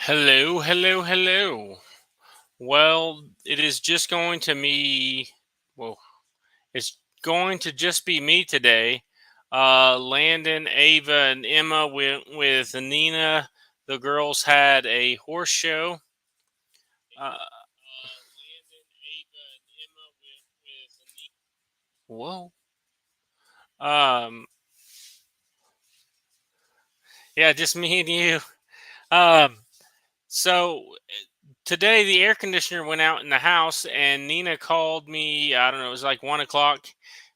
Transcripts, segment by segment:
Hello, hello, hello. Well, it is just going to me. Well, it's going to just be me today. Landon, Ava, and Emma went with Nina. The girls had a horse show. Uh, whoa. Um, yeah, just me and you. Um, so today the air conditioner went out in the house, and Nina called me. I don't know, it was like 1 o'clock.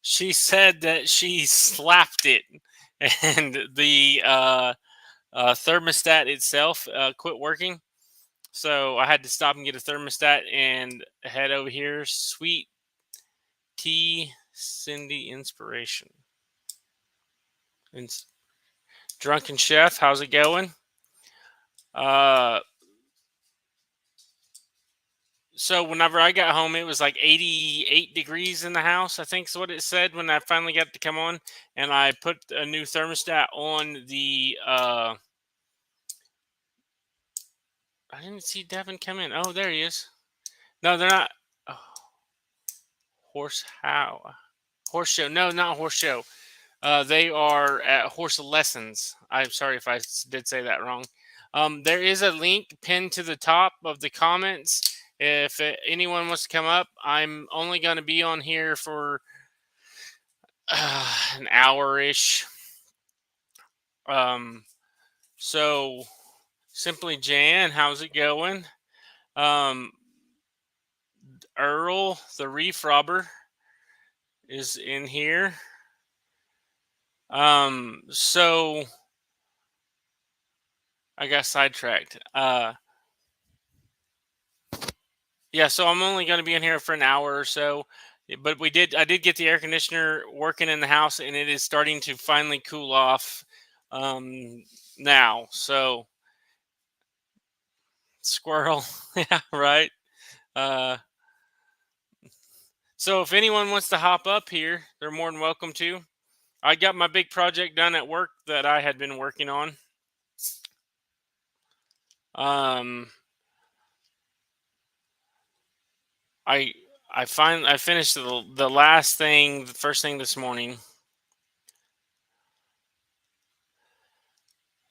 She said that she slapped it, and the thermostat itself quit working. So I had to stop and get a thermostat and head over here. Sweet tea, Cindy inspiration. And Drunken Chef, how's it going? Uh, So whenever I got home, it was like 88 degrees in the house. I think is what it said when I finally got to come on, and I put a new thermostat on the. I didn't see Devin come in. Oh, there he is. No, they're not. Oh, horse how? Horse show? No, not horse show. They are at horse lessons. I'm sorry if I did say that wrong. There is a link pinned to the top of the comments. If anyone wants to come up, I'm only going to be on here for an hour ish. Um, so simply Jan, how's it going? Um, Earl, the reef robber, is in here. So I got sidetracked. Yeah, so I'm only going to be in here for an hour or so. But I did get the air conditioner working in the house, and it is starting to finally cool off now. So squirrel, yeah, right. Uh, So if anyone wants to hop up here, they're more than welcome to. I got my big project done at work that I had been working on. Um, I I finished the last thing, the first thing this morning.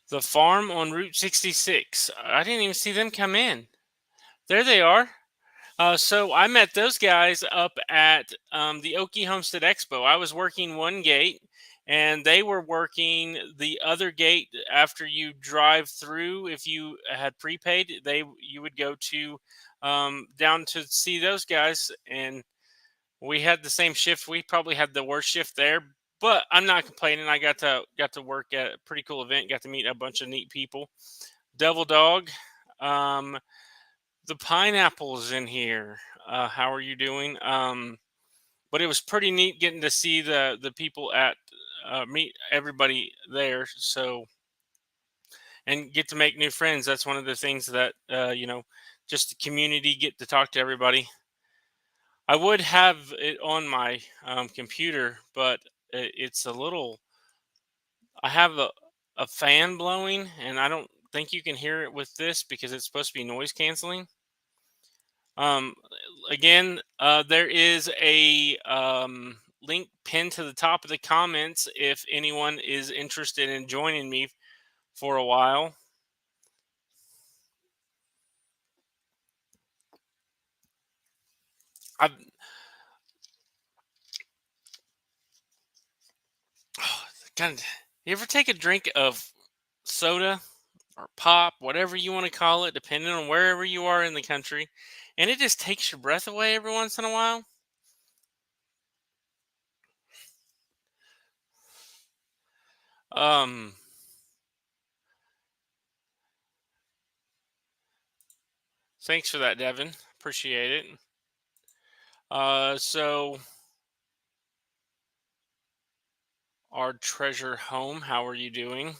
The farm on Route 66. I didn't even see them come in. There they are. So I met those guys up at the Okie Homestead Expo. I was working one gate, and they were working the other gate. After you drive through, if you had prepaid, you would go to down to see those guys. And we had the same shift. We probably had the worst shift there, but I'm not complaining. I got to work at a pretty cool event. Got to meet a bunch of neat people. Devil Dog. Um, the pineapples in here. How are you doing? But it was pretty neat getting to see the people at meet everybody there. So and get to make new friends. That's one of the things that just the community get to talk to everybody. I would have it on my computer, but it's a little. I have a fan blowing, and I don't think you can hear it with this because it's supposed to be noise canceling. Um, Again, there is a link pinned to the top of the comments if anyone is interested in joining me for a while. I've, kind of, you ever take a drink of soda or pop, whatever you want to call it, depending on wherever you are in the country, and it just takes your breath away every once in a while? Um, Thanks for that, Devin. Appreciate it. So our treasure home, how are you doing?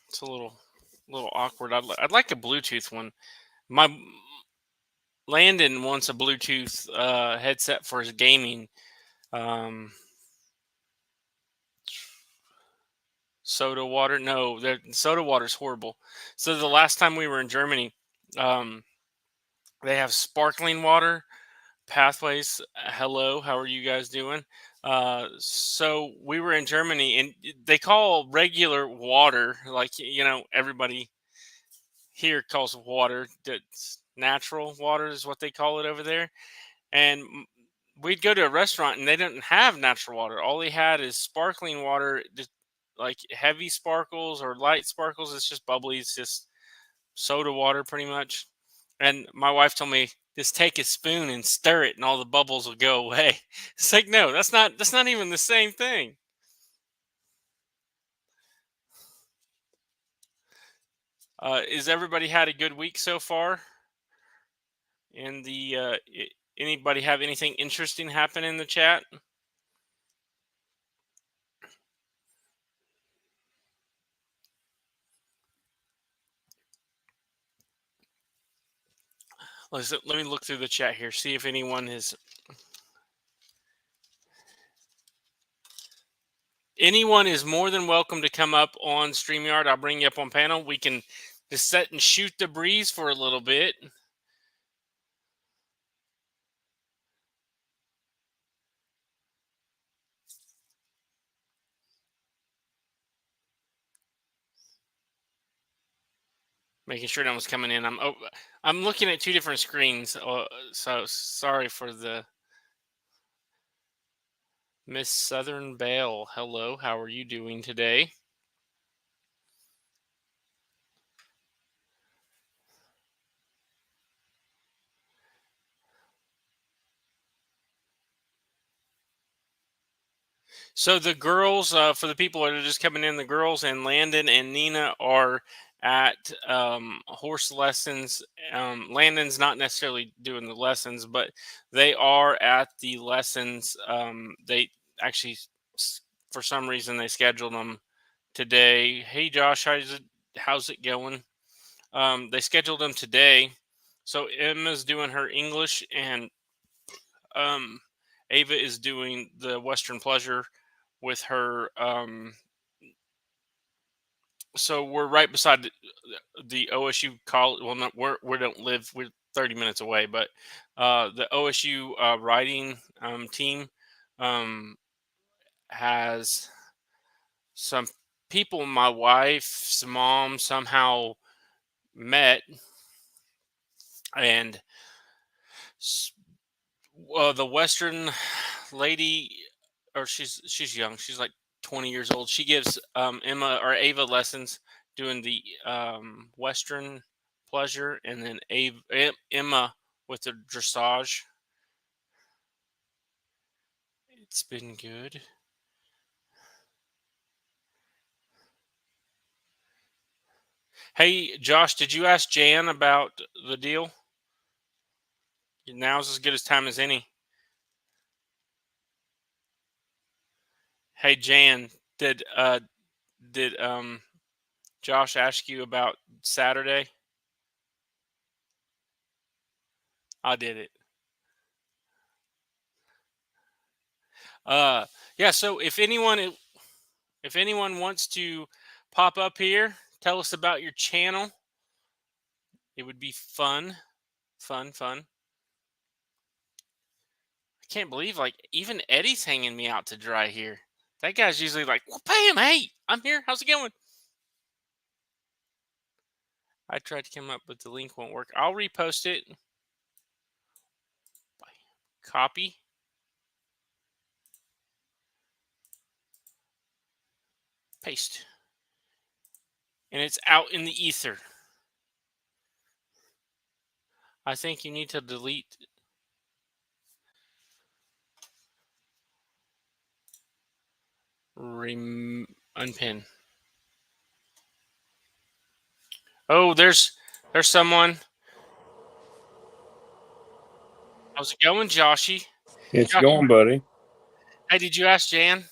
It's a little awkward. I'd like a Bluetooth one. My Landon wants a Bluetooth headset for his gaming. Um, soda water. No, soda water is horrible. So the last time we were in Germany, um, they have sparkling water. Pathways, hello, how are you guys doing? So we were in Germany, and they call regular water, like everybody here calls water. That's natural water is what they call it over there. And we'd go to a restaurant, and they didn't have natural water. All they had is sparkling water, just like heavy sparkles or light sparkles. It's just bubbly. It's just soda water, pretty much. And my wife told me, just take a spoon and stir it, and all the bubbles will go away. It's like, no, that's not even the same thing. Is everybody had a good week so far? In the anybody have anything interesting happen in the chat? Let me look through the chat here, see if anyone is more than welcome to come up on StreamYard. I'll bring you up on panel. We can just sit and shoot the breeze for a little bit. Making sure no one's coming in. I'm looking at two different screens, so sorry for the Miss Southern Belle. Hello, how are you doing today? So the girls, for the people that are just coming in, the girls and Landon and Nina are at horse lessons. Landon's not necessarily doing the lessons, but they are at the lessons. They actually, for some reason, they scheduled them today. Hey, Josh, how's it going? They scheduled them today. So Emma's doing her English, and Ava is doing the Western Pleasure with her. So we're right beside the OSU college. Well, not we don't live. We're 30 minutes away, but the OSU riding team has some people my wife's mom somehow met, and the Western lady, or she's young. She's like 20 years old. She gives Emma or Ava lessons doing the Western Pleasure, and then Emma with the dressage. It's been good. Hey, Josh, did you ask Jan about the deal? Now's as good as time as any. Hey, Jan, did Josh ask you about Saturday? I did it. Yeah. So if anyone wants to pop up here, tell us about your channel. It would be fun. I can't believe even Eddie's hanging me out to dry here. That guy's usually like, well, pay him. Hey, I'm here. How's it going? I tried to come up, but the link won't work. I'll repost it. Copy. Paste. And it's out in the ether. I think you need to delete. Unpin. Oh, there's someone. How's it going, Joshy? It's going, buddy. Hey, did you ask Jan?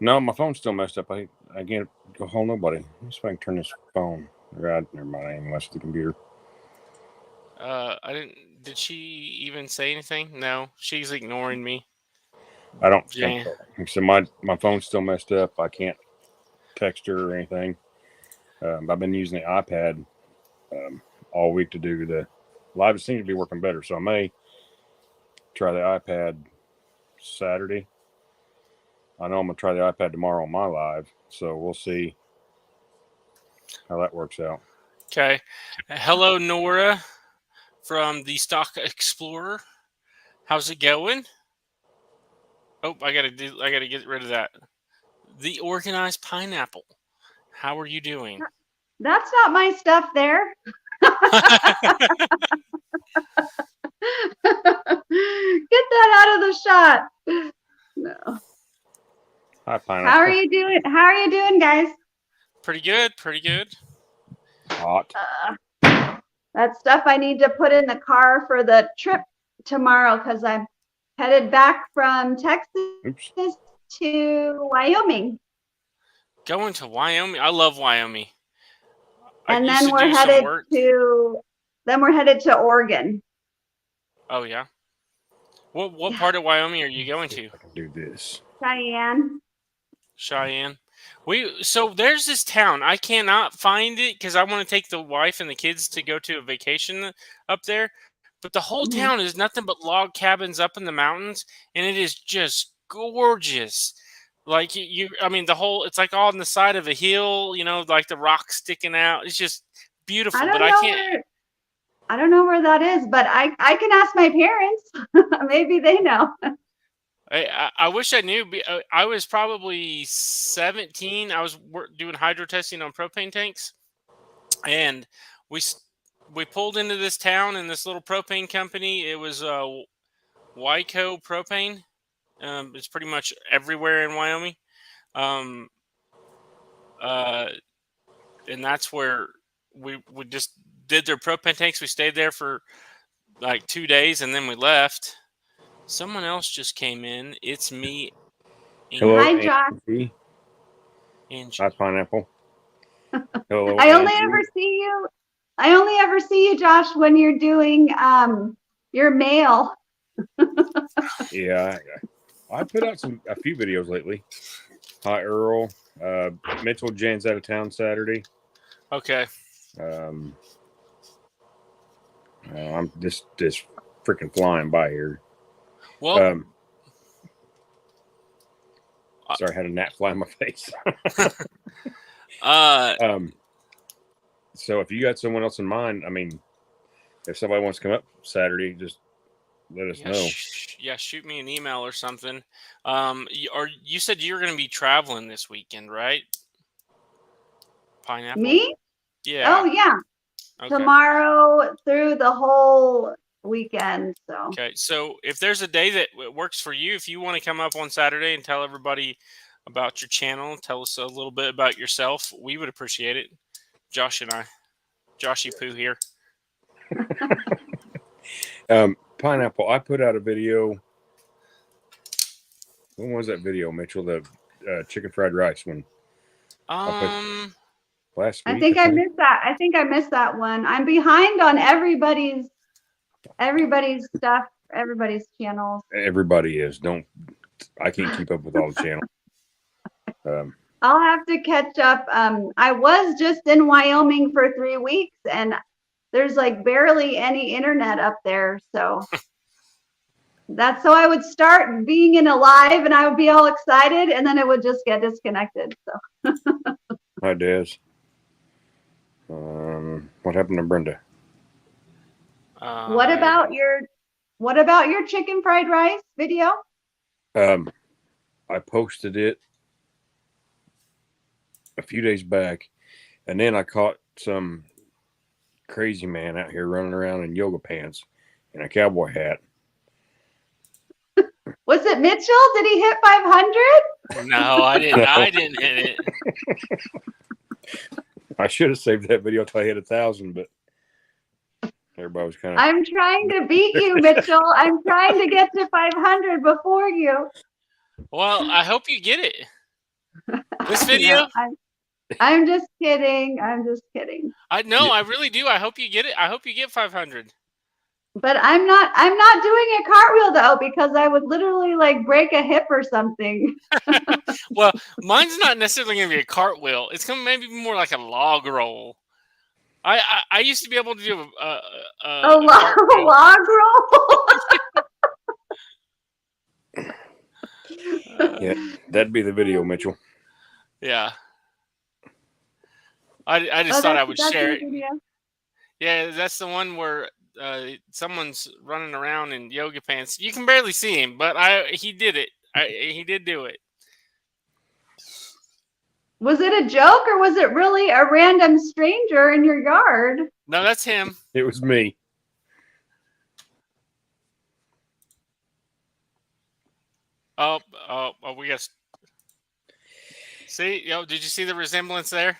No, my phone's still messed up. I can't go home. Nobody. Let me see if I can turn this phone. Right, never mind. I ain't messed with the computer. I didn't. Did she even say anything? No, she's ignoring me. I don't think so. So my phone's still messed up. I can't text her or anything. I've been using the iPad all week to do the live. It seems to be working better, so I may try the iPad Saturday. I know I'm gonna try the iPad tomorrow on my live, so we'll see how that works out. Okay. Hello, Nora from the Stock Explorer. How's it going? Oh, I gotta get rid of that. The Organized Pineapple. How are you doing? That's not my stuff there. Get that out of the shot. No. Hi, Pineapple. How are you doing? How are you doing, guys? Pretty good. Pretty good. Hot. That stuff I need to put in the car for the trip tomorrow because I'm headed back from Texas to Wyoming. Going to Wyoming. I love Wyoming. And then we're headed to Oregon. Oh yeah. What part of Wyoming are you going to? I can do this. Cheyenne. So there's this town. I cannot find it because I want to take the wife and the kids to go to a vacation up there. But the whole town is nothing but log cabins up in the mountains, and it is just gorgeous. Like it's like all on the side of a hill, like the rocks sticking out. It's just beautiful. I don't know where that is, but I can ask my parents. Maybe they know. I wish I knew. I was probably 17. I was doing hydro testing on propane tanks, and we pulled into this town in this little propane company. It was Wyco Propane. It's pretty much everywhere in Wyoming, and that's where we just did their propane tanks. We stayed there for like 2 days, and then we left. Someone else just came in. It's me. Hello, hi, Josh. Angie. Hi, Pineapple. Hello, I only ever see you, Josh, when you're doing your mail. Yeah, I put out a few videos lately. Hi, Earl. Mitchell Jan's out of town Saturday. Okay. I'm just freaking flying by here. Well, sorry, I had a gnat fly in my face. So if you got someone else in mind, I mean, if somebody wants to come up Saturday, just let us know. Shoot me an email or something. You said you're going to be traveling this weekend, right? Pineapple? Me? Yeah. Oh, yeah. Okay. Tomorrow through the whole weekend. Okay. So if there's a day that works for you, if you want to come up on Saturday and tell everybody about your channel, tell us a little bit about yourself, we would appreciate it. Josh and I. Joshy Poo here. Pineapple, I put out a video. When was that video, Mitchell? The chicken fried rice one. Last week. I think I missed that. I think I missed that one. I'm behind on everybody's stuff, everybody's channels. Everybody is. I can't keep up with all the channels. I'll have to catch up. I was just in Wyoming for 3 weeks, and there's like barely any internet up there. So so I would start being in a live, and I would be all excited, and then it would just get disconnected. So. Hi, Des. What happened to Brenda? What about your chicken fried rice video? I posted it a few days back, and then I caught some crazy man out here running around in yoga pants and a cowboy hat. Was it Mitchell? Did he hit 500? No, I didn't. No. I didn't hit it. I should have saved that video till I hit 1,000, but everybody was kind of. I'm trying to beat you, Mitchell. I'm trying to get to 500 before you. Well, I hope you get it. This video. No, I'm just kidding. I'm just kidding. I really do. I hope you get it. I hope you get 500. But I'm not doing a cartwheel though, because I would literally like break a hip or something. Well, mine's not necessarily going to be a cartwheel. It's going to maybe be more like a log roll. I used to be able to do A cartwheel. log roll. Yeah, that'd be the video, Mitchell. Yeah. I just Oh, thought I that's would that's share a it. video. Yeah, that's the one where someone's running around in yoga pants. You can barely see him, but he did it. He did do it. Was it a joke or was it really a random stranger in your yard? No, that's him. It was me. Oh, we got. See, did you see the resemblance there?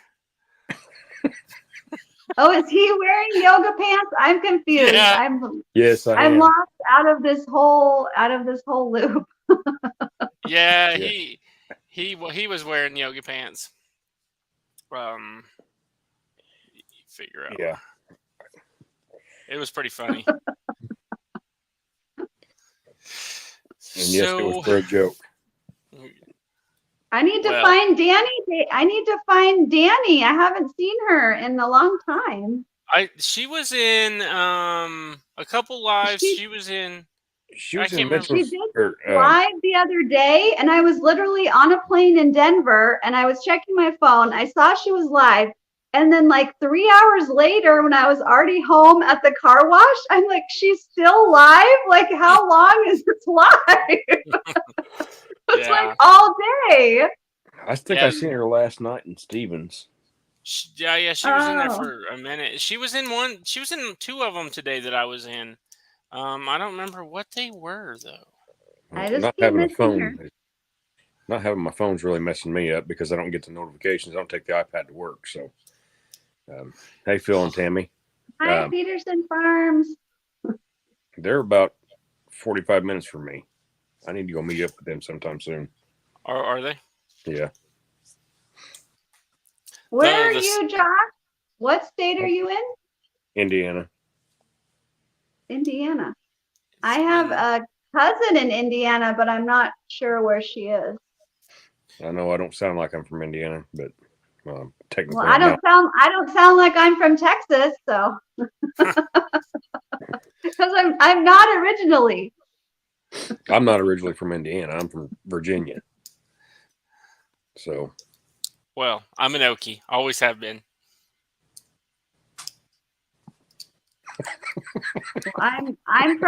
Oh, is he wearing yoga pants? I'm confused. Yeah. Yes, I I'm am. lost out of this whole loop. Yeah, Yeah. he was wearing yoga pants. Figure out. Yeah. It was pretty funny. And yes, it was for a joke. I need to Well- find Danny. I need to find Danny. I haven't seen her in a long time. She was in a couple lives. She was in. She I was in can't remember. Mitchell's. She did or, live the other day, and I was literally on a plane in Denver, and I was checking my phone. I saw she was live, and then like 3 hours later, when I was already home at the car wash, I'm like, she's still live? Like, how long is this live? It's Yeah. like all day. I think Yeah. I seen her last night in Stevens. Yeah, she was in there Oh. for a minute. She was in one. She was in two of them today that I was in. I don't remember what they were though. I just Not keep having a missing phone. her. Not having my phone's really messing me up because I don't get the notifications. I don't take the iPad to work. So, hey, Phil and Tammy, Hi, Peterson Farms. they're about 45 minutes from me. I need to go meet up with them sometime soon. Are they? Yeah. Where No, are you, Josh? What state are you in? Indiana. Indiana. I have a cousin in Indiana, but I'm not sure where she is. I know I don't sound like I'm from Indiana, but technically Well, I I'm not. don't sound like I'm from Texas, so because I'm not originally. I'm not originally from Indiana. I'm from Virginia. So Well, I'm an Okie. Always have been. I'm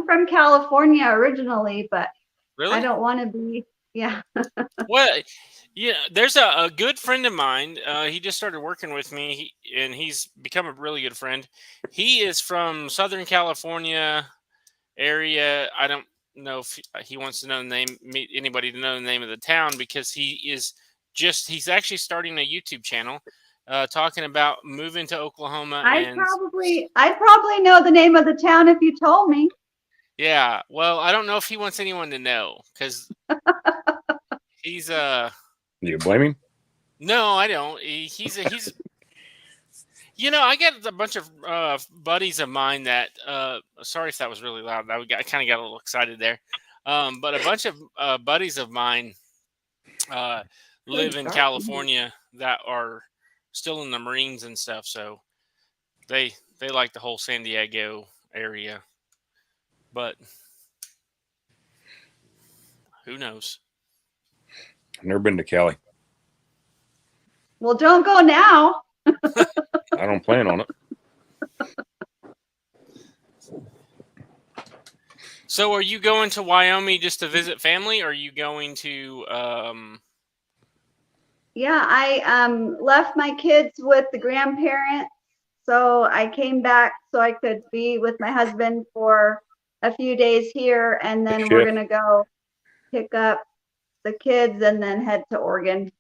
from California originally, but Really? I don't want to be. Yeah. Well, yeah. There's a good friend of mine. He just started working with me, and he's become a really good friend. He is from Southern California area. I don't know if he wants to know the name. Anybody to know the name of the town because he's actually starting a YouTube channel. Talking about moving to Oklahoma. I'd probably know the name of the town if you told me. Yeah, well, I don't know if he wants anyone to know because he's do you blame him? No, I don't. He's I got a bunch of buddies of mine that sorry if that was really loud. I kind of got a little excited there. But a bunch of buddies of mine live in California that are still in the Marines and stuff, so they like the whole San Diego area. But who knows? I've never been to Cali. Well, don't go now. I don't plan on it. So are you going to Wyoming just to visit family, or are you going to Yeah, I left my kids with the grandparents, so I came back so I could be with my husband for a few days here, and then we're gonna go pick up the kids and then head to Oregon.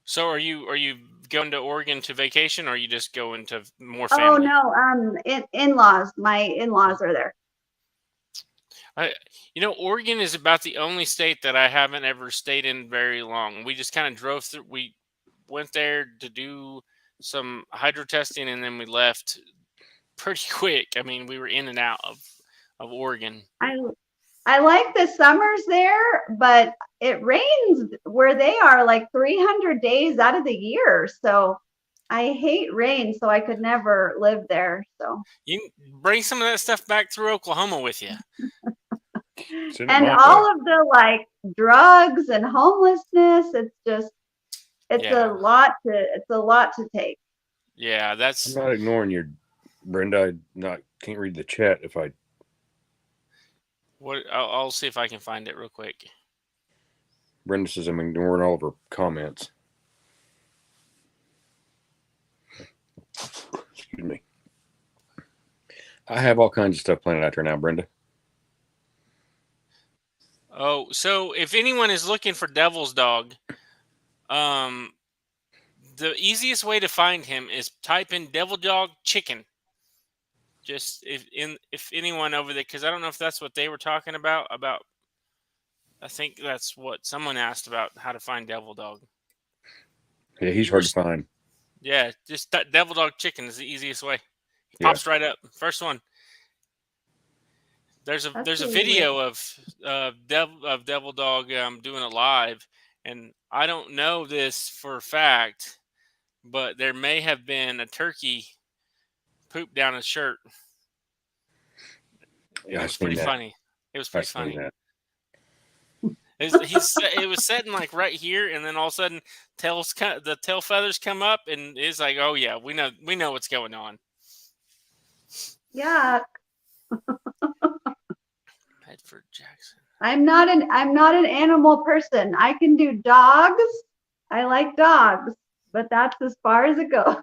So are you going to Oregon to vacation, or are you just going to more Oh family? no, in-laws. My in-laws are there. Oregon is about the only state that I haven't ever stayed in very long. We just kind of drove through. We went there to do some hydro testing, and then we left pretty quick. I mean, we were in and out of Oregon. I like the summers there, but it rains where they are like 300 days out of the year. So I hate rain, so I could never live there. So You can bring some of that stuff back through Oklahoma with you. Send it and my all way. of the like drugs and homelessness, it's Yeah. a lot to take. Yeah, I'm that's not ignoring you, Brenda. Can't read the chat if I. what I'll see if I can find it real quick. Brenda says I'm ignoring all of her comments. Excuse me. I have all kinds of stuff planned out there now, Brenda. Oh, so if anyone is looking for Devil's Dog, the easiest way to find him is type in Devil Dog Chicken. Just if anyone over there, because I don't know if that's what they were talking about. I think that's what someone asked about how to find Devil Dog. Yeah, he's hard to find. Yeah, just Devil Dog Chicken is the easiest way. He Yeah. pops right up. First one. There's a Really video of Devil Dog doing it live, and I don't know this for a fact, but there may have been a turkey poop down his shirt. Yeah, It was pretty funny. It was pretty funny. That. It was sitting like right here, and then all of a sudden, the tail feathers come up, and it's like, oh yeah, we know what's going on. Yeah, Bedford Jackson. I'm not an animal person. I can do dogs. I like dogs, but that's as far as it goes.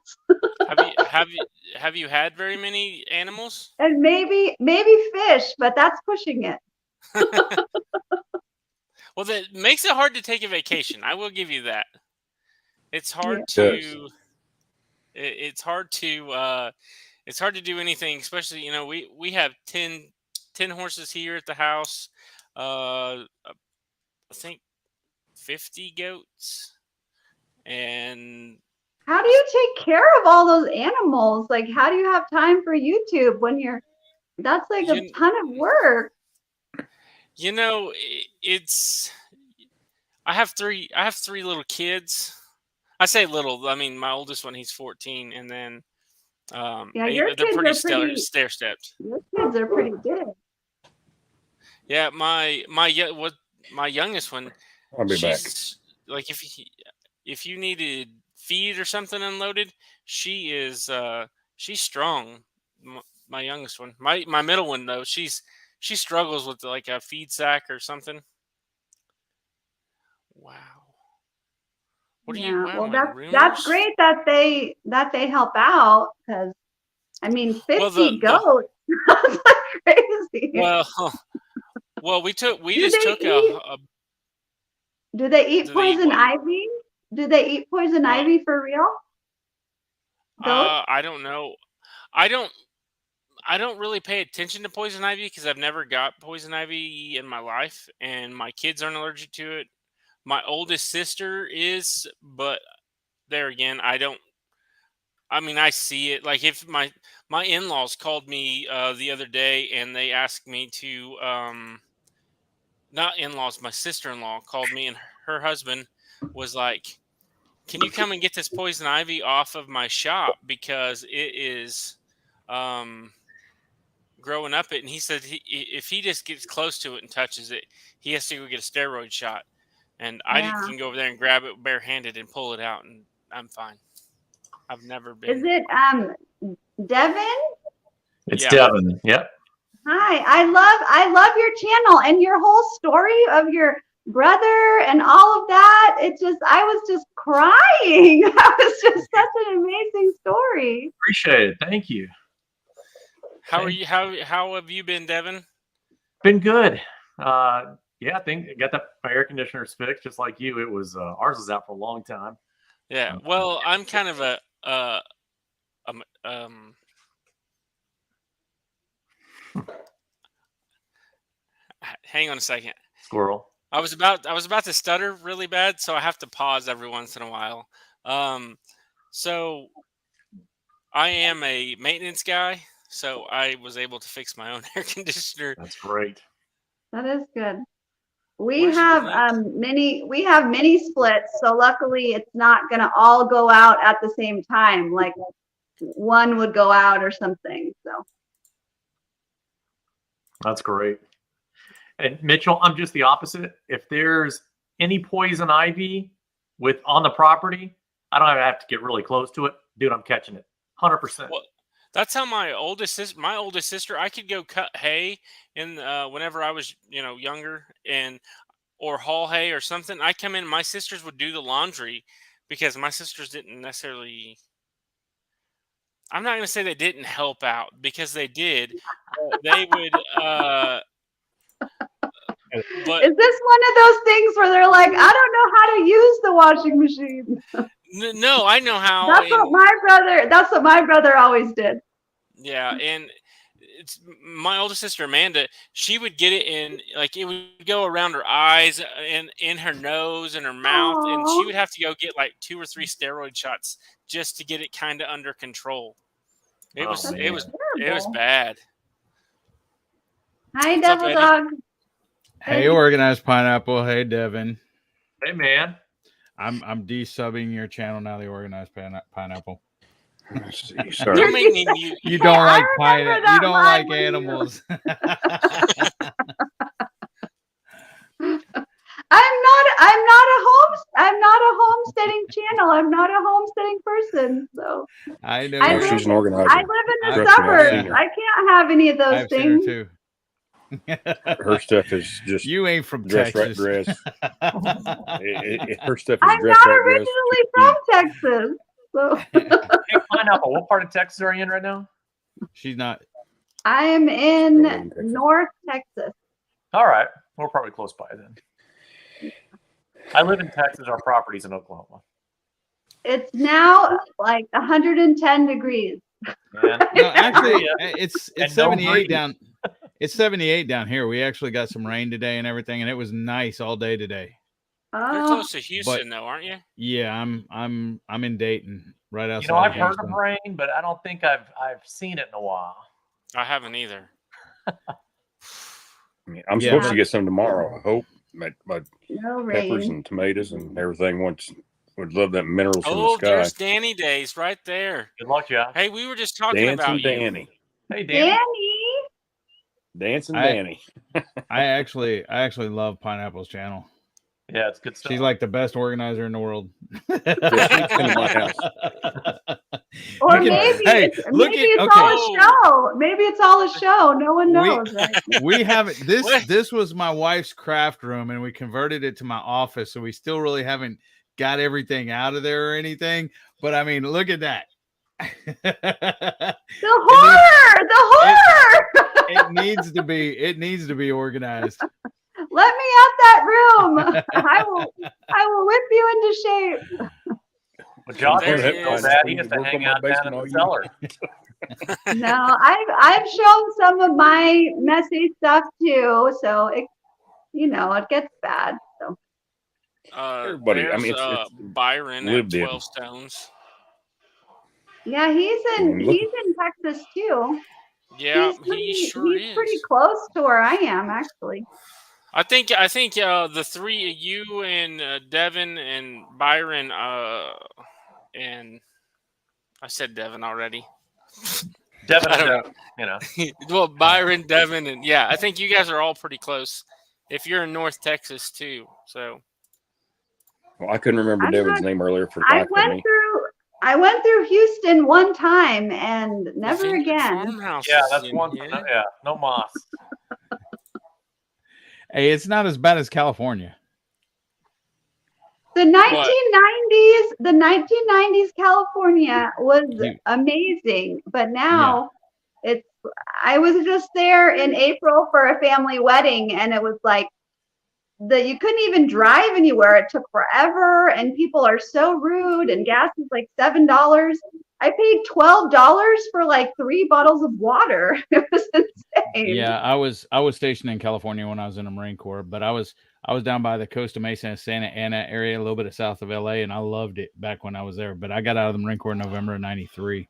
Have you had very many animals? And maybe fish, but that's pushing it. Well, that makes it hard to take a vacation. I will give you that. It's hard Yeah. to. It's hard to. It's hard to do anything, especially we have 10 horses here at the house. I think 50 goats, and How do you take care of all those animals? Like, how do you have time for YouTube when that's like a ton of work. It's. I have three little kids. I say little. I mean, my oldest one, he's 14, and then Yeah, your they're kids pretty are pretty. stair stepped. Your kids are pretty good. Yeah, my youngest one. I'll be back. Like if you needed feed or something unloaded, she's strong. My youngest one. My middle one though, she struggles with like a feed sack or something. Wow. What are you? Well, rumors? that's great that they help out, because I mean 50 goats. That's crazy. Well, we took Do they eat poison ivy? Do they eat poison ivy for real? Goats? I don't know. I don't really pay attention to poison ivy because I've never got poison ivy in my life, and my kids aren't allergic to it. My oldest sister is, but there again, I don't. I mean, I see it. Like if my in-laws called me the other day and they asked me to, not in-laws, my sister-in-law called me and her husband was like, "Can you come and get this poison ivy off of my shop because it is growing up it?" And he said if he just gets close to it and touches it, he has to go get a steroid shot. And I can go over there and grab it barehanded and pull it out, and I'm fine. I've never been. Is it Devin? It's Devin. Yep. Hi, I love your channel and your whole story of your brother and all of that. I was just crying. That was just such an amazing story. Appreciate it. Thank you. How are you? How have you been, Devin? Been good. Yeah, I think I got my air conditioners fixed just like you. It was ours was out for a long time. Yeah. Well, I'm kind of hang on a second. Squirrel. I was about to stutter really bad, so I have to pause every once in a while. So I am a maintenance guy, so I was able to fix my own air conditioner. That's great. That is good. We Where's your have link? mini splits, so luckily it's not gonna all go out at the same time. Like one would go out or something. So That's great. And Mitchell, I'm just the opposite. If there's any poison ivy on the property, I don't have to get really close to it. Dude, I'm catching it. 100%. Well, that's how my oldest sister, I could go cut hay in whenever I was, younger, or haul hay or something. I come in, my sisters would do the laundry because my sisters didn't necessarily. I'm not going to say they didn't help out because they did. They would, but is this one of those things where they're like, I don't know how to use the washing machine? no, I know how. That's what my brother always did. Yeah, and it's my oldest sister Amanda. She would get it in, like, it would go around her eyes and in her nose and her mouth, and she Aw. would have to go get like 2 or 3 steroid shots just to get it kind of under control. It Oh, was man. it was Terrible. bad. Hi, What's up, Devil Eddie? Dog. Hey, organized pineapple. Hey, Devin. Hey, man. I'm desubbing your channel now. The organized pineapple. Let's see. Don't Sorry. make me mute. You don't I like remember pineapple. that You don't line like with you. animals. I'm not a homesteading channel. I'm not a homesteading person. So I know. I No, live- she's an organizer. I live in the Trust me, I've suburbs. seen her. I can't have any of those I've seen her things. too. Her stuff is just You ain't from dress Texas. dress. Her stuff is I'm dress not right dress. originally from Texas. So Hey, Pineapple, what part of Texas are you in right now? She's not. I am Still in in Texas. North Texas. All right. We're probably close by then. I live in Texas. Our property's in Oklahoma. It's now like 110 degrees. Man. No, actually, Yeah. it's And no 78 breeze. down. It's 78 down here. We actually got some rain today and everything, and it was nice all day today. You're Oh, close to Houston, though, aren't you? Yeah, I'm in Dayton, right outside. You know, I've of heard Houston. of rain, but I don't think I've seen it in a while. I haven't either. I'm Yeah. supposed to get some tomorrow. I hope. My no peppers rain. and tomatoes and everything. Would love that minerals from Oh, the sky. there's Danny Days right there. Good luck, Jeff. Hey, we were just talking about Dancing you. Danny. Hey, Dan. Danny. Dancing I- Danny. I actually love Pineapple's channel. Yeah, it's good stuff. She's like the best organizer in the world. Just come to my house. Or You can- maybe hey, it's, look maybe at- it's all okay. a show. Maybe it's all a show. No one We- knows. Right? We haven't What? this was my wife's craft room, and we converted it to my office, so we still really haven't got everything out of there or anything. But I mean, look at that. The horror. The horror. It needs to be organized. Let me out that room. I will whip you into shape. But Josh There is he so is. bad he has to Work on hang my out down basement in all the year. cellar. No, I've shown some of my messy stuff too. So it, it gets bad. So Everybody, I There's, mean, it's Byron at lived in. 12 Stones. yeah, he's in Look- Texas too. Yeah, he's he's pretty close to where I am actually. I think the three, you and Devin and Byron, and I said Devin already. Devin, I don't you know. Well, Byron, Devin, and yeah, I think you guys are all pretty close. If you're in North Texas too, so Well, I couldn't remember I'm Devin's not- name earlier for I life of me. went through Houston one time and never Vineyard again. Farmhouse Yeah, is that's in one. here. Yeah, no moss. Hey, it's not as bad as California. The 1990s California was You- amazing, but now I was just there in April for a family wedding, and it was like you couldn't even drive anywhere. It took forever, and people are so rude, and gas is like $7. I paid $12 for like 3 bottles of water. It was insane. Yeah, I was stationed in California when I was in the Marine Corps, but I was down by the Costa Mesa and Santa Ana area, a little bit of south of LA, and I loved it back when I was there. But I got out of the Marine Corps in November of '93.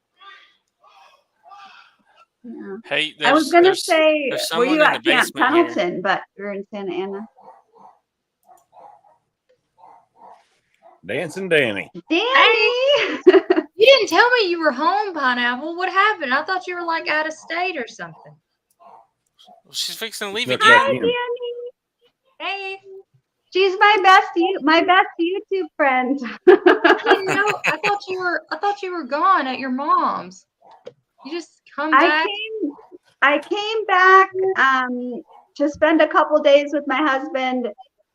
Yeah. Hey, I was gonna there's say, there's were someone you in the at Camp basement here. Pendleton? But you're in Santa Ana. Dancing Danny. Danny. You didn't tell me you were home, Pineapple. What happened? I thought you were like out of state or something. She's fixing to leave Snuck again. back Hi, in. Danny. Hey, She's my best YouTube friend. I didn't know. I thought you were gone at your mom's. You just come back. I came back to spend a couple days with my husband,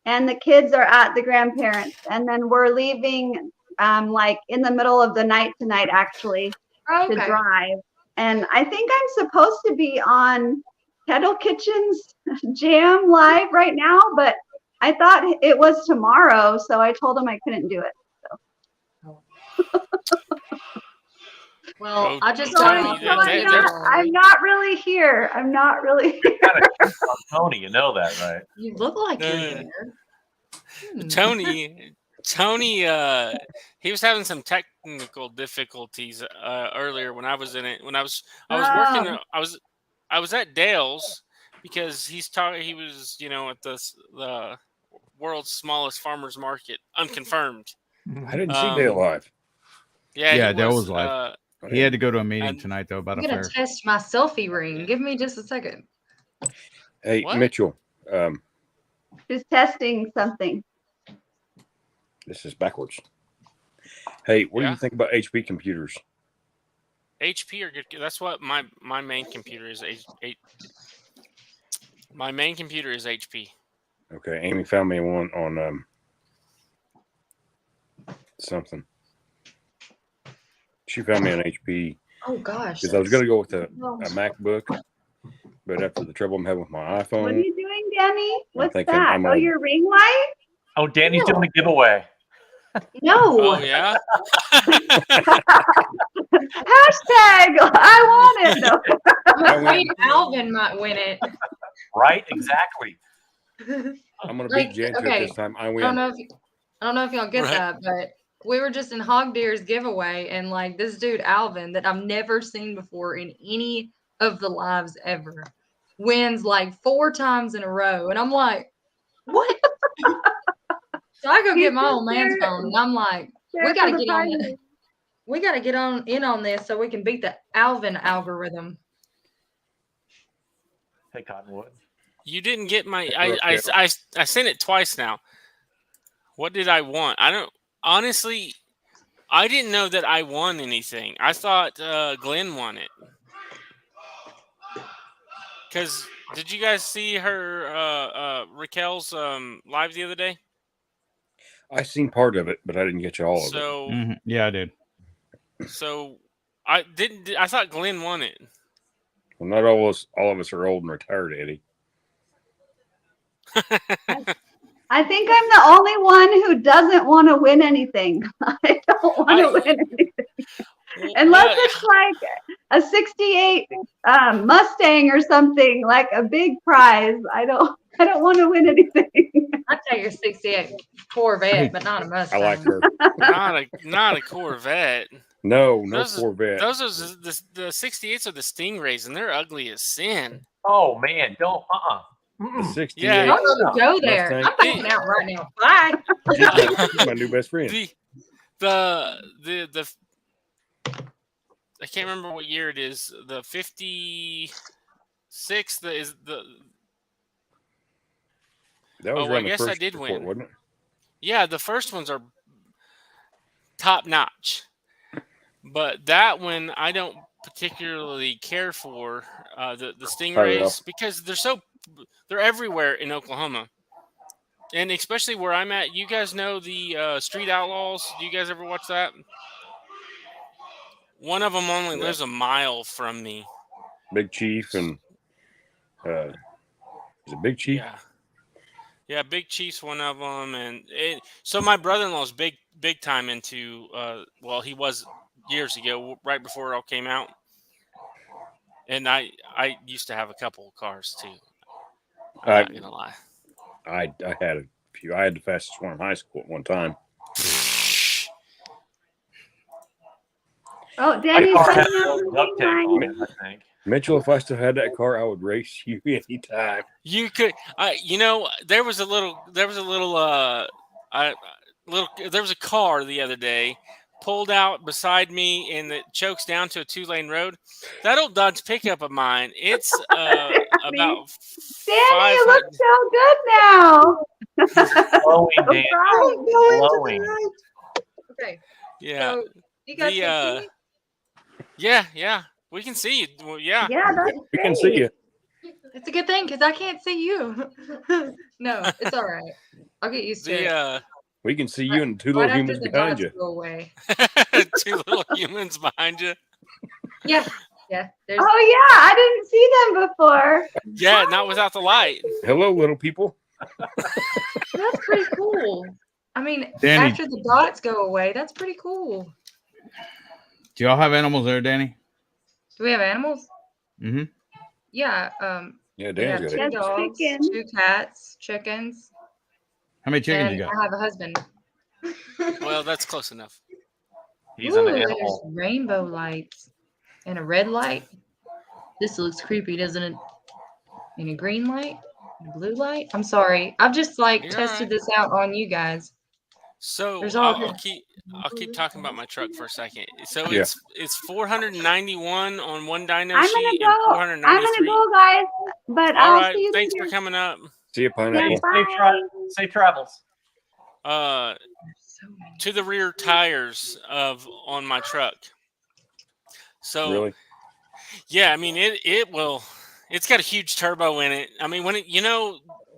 and the kids are at the grandparents, and then we're leaving like in the middle of the night tonight, actually, to Okay. drive. And I think I'm supposed to be on Kettle Kitchen's Jam Live right now, but I thought it was tomorrow, so I told him I couldn't do it. Well, Oh, I just So, Tony, got off that- the that- I'm not really here. I'm not really here. Tony, you know that, right? You look like you're Uh, there. Hmm. Tony, he was having some technical difficulties earlier when I was in it. When I was working, I was at Dale's because he was at the world's smallest farmers market, unconfirmed. I didn't see Dale live. Yeah, he Dale was live. I He had to go to a meeting And- tonight though about I'm a gonna fair. test my selfie ring. Give me just a second. Hey, What? Mitchell. Just testing something. This is backwards. Hey, what do Yeah? you think about HP computers? HP are good. That's what my main computer is. My main computer is HP. Okay, Amy found me one on something. She found me an HP Oh gosh. because I was going to go with a No. MacBook, but after the trouble I'm having with my What are iPhone, you doing, Danny? What's thinking that? I'm Oh, on- your ring light? Oh, Danny's doing a giveaway. No. Oh yeah. Hashtag I want it. No. I'm afraid Alvin might win it. Right? Exactly. I'm going to Like, beat Jan to it okay, this time. I I don't win. know if y'all get Right. that, but we were just in Hog Deer's giveaway, and like this dude Alvin that I've never seen before in any of the lives ever wins like 4 times in a row, and I'm like, what? So I go get my old man's phone, and I'm like, There gotta for the get on prizes. it. We got to get on this so we can beat the Alvin algorithm. Hey, Cottonwood. You didn't get my. Okay. I sent it twice now. What did I want? I don't honestly. I didn't know that I won anything. I thought Glenn won it. Because did you guys see her Raquel's live the other day? I seen part of it, but I didn't get you all of it. So Mhm. Yeah, I did. I didn't. I thought Glenn won it. Well, not all of us are old and retired, Eddie. I think I'm the only one who doesn't want to win anything. I don't want to win anything. Unless Well, it's like a 68 Mustang or something, like a big prize. I don't want to win anything. I'd take your 68 Corvette, but not a I Mustang. like her. not a Corvette. No Those are- Corvette. Those are the 68s are the Stingrays, and they're ugly as sin. Oh, man. Don't. The Mm-mm. 68. Yeah. Don't go there. Mustang. I'm backing out right now. Bye. She's my new best friend. The I can't remember what year it is. The 56 is the That was Oh, I around the guess I first did report, win. wasn't it? yeah, the first ones are top notch. But that one I don't particularly care for the Stingrays because they're everywhere in Oklahoma. And especially where I'm at, you guys know the Street Outlaws. Do you guys ever watch that? One of them only lives a mile from me. Big Chief and is it Big Chief? Yeah, Big Chief's one of them, and so my brother-in-law's big time into. Well, he was years ago, right before it all came out, and I used to have a couple of cars too. I'm not gonna lie. I had a few. I had the fastest one in high school at one time. Oh, My Danny's car has setting a up little the duct ring tape line. on it, I think. Mitchell, if I still had that car, I would race you anytime. You could, there was a little, there was a car the other day pulled out beside me and it chokes down to a 2-lane road. That old Dodge pickup of mine, it's about Danny, you 500. look so good now. Glowing, So Dan. bright. Glowing. Okay. Yeah, So you guys the, can see me? yeah, we can see you. Well, yeah. Yeah, that's We can see you. It's a good thing because I can't see you. No, it's all right. I'll get used to it. The We can see you and two Right little after humans the behind dots you. go away. 2 little humans behind you. Yeah, yeah. There's Oh yeah, I didn't see them before. Yeah, not without the light. Hello, little people. that's pretty cool. I mean, Danny. after the dots go away, that's pretty cool. Do y'all have animals there, Danny? Do we have animals? Mm-hmm. Yeah. Yeah, We have Dan's 2 got it. That's dogs, chicken. 2 cats, chickens, How many chickens and you got? I have a husband. Well, that's close enough. He's an Ooh, there's animal. rainbow lights and a red light. This looks creepy, doesn't it? And a green light, and a blue light. I'm sorry. I've just like You're tested alright. this out on you guys. So There's all I'll keep talking about my truck for a second. So Yeah. it's 491 on one dyno I'm gonna sheet go. and I'm gonna 493. go, guys. But All I'll right, see you thanks for later. coming up. See you, Yeah, pineapple. bye. Safe travels. so many. To the rear tires on my truck. So Really? yeah, I mean it's got a huge turbo in it. I mean when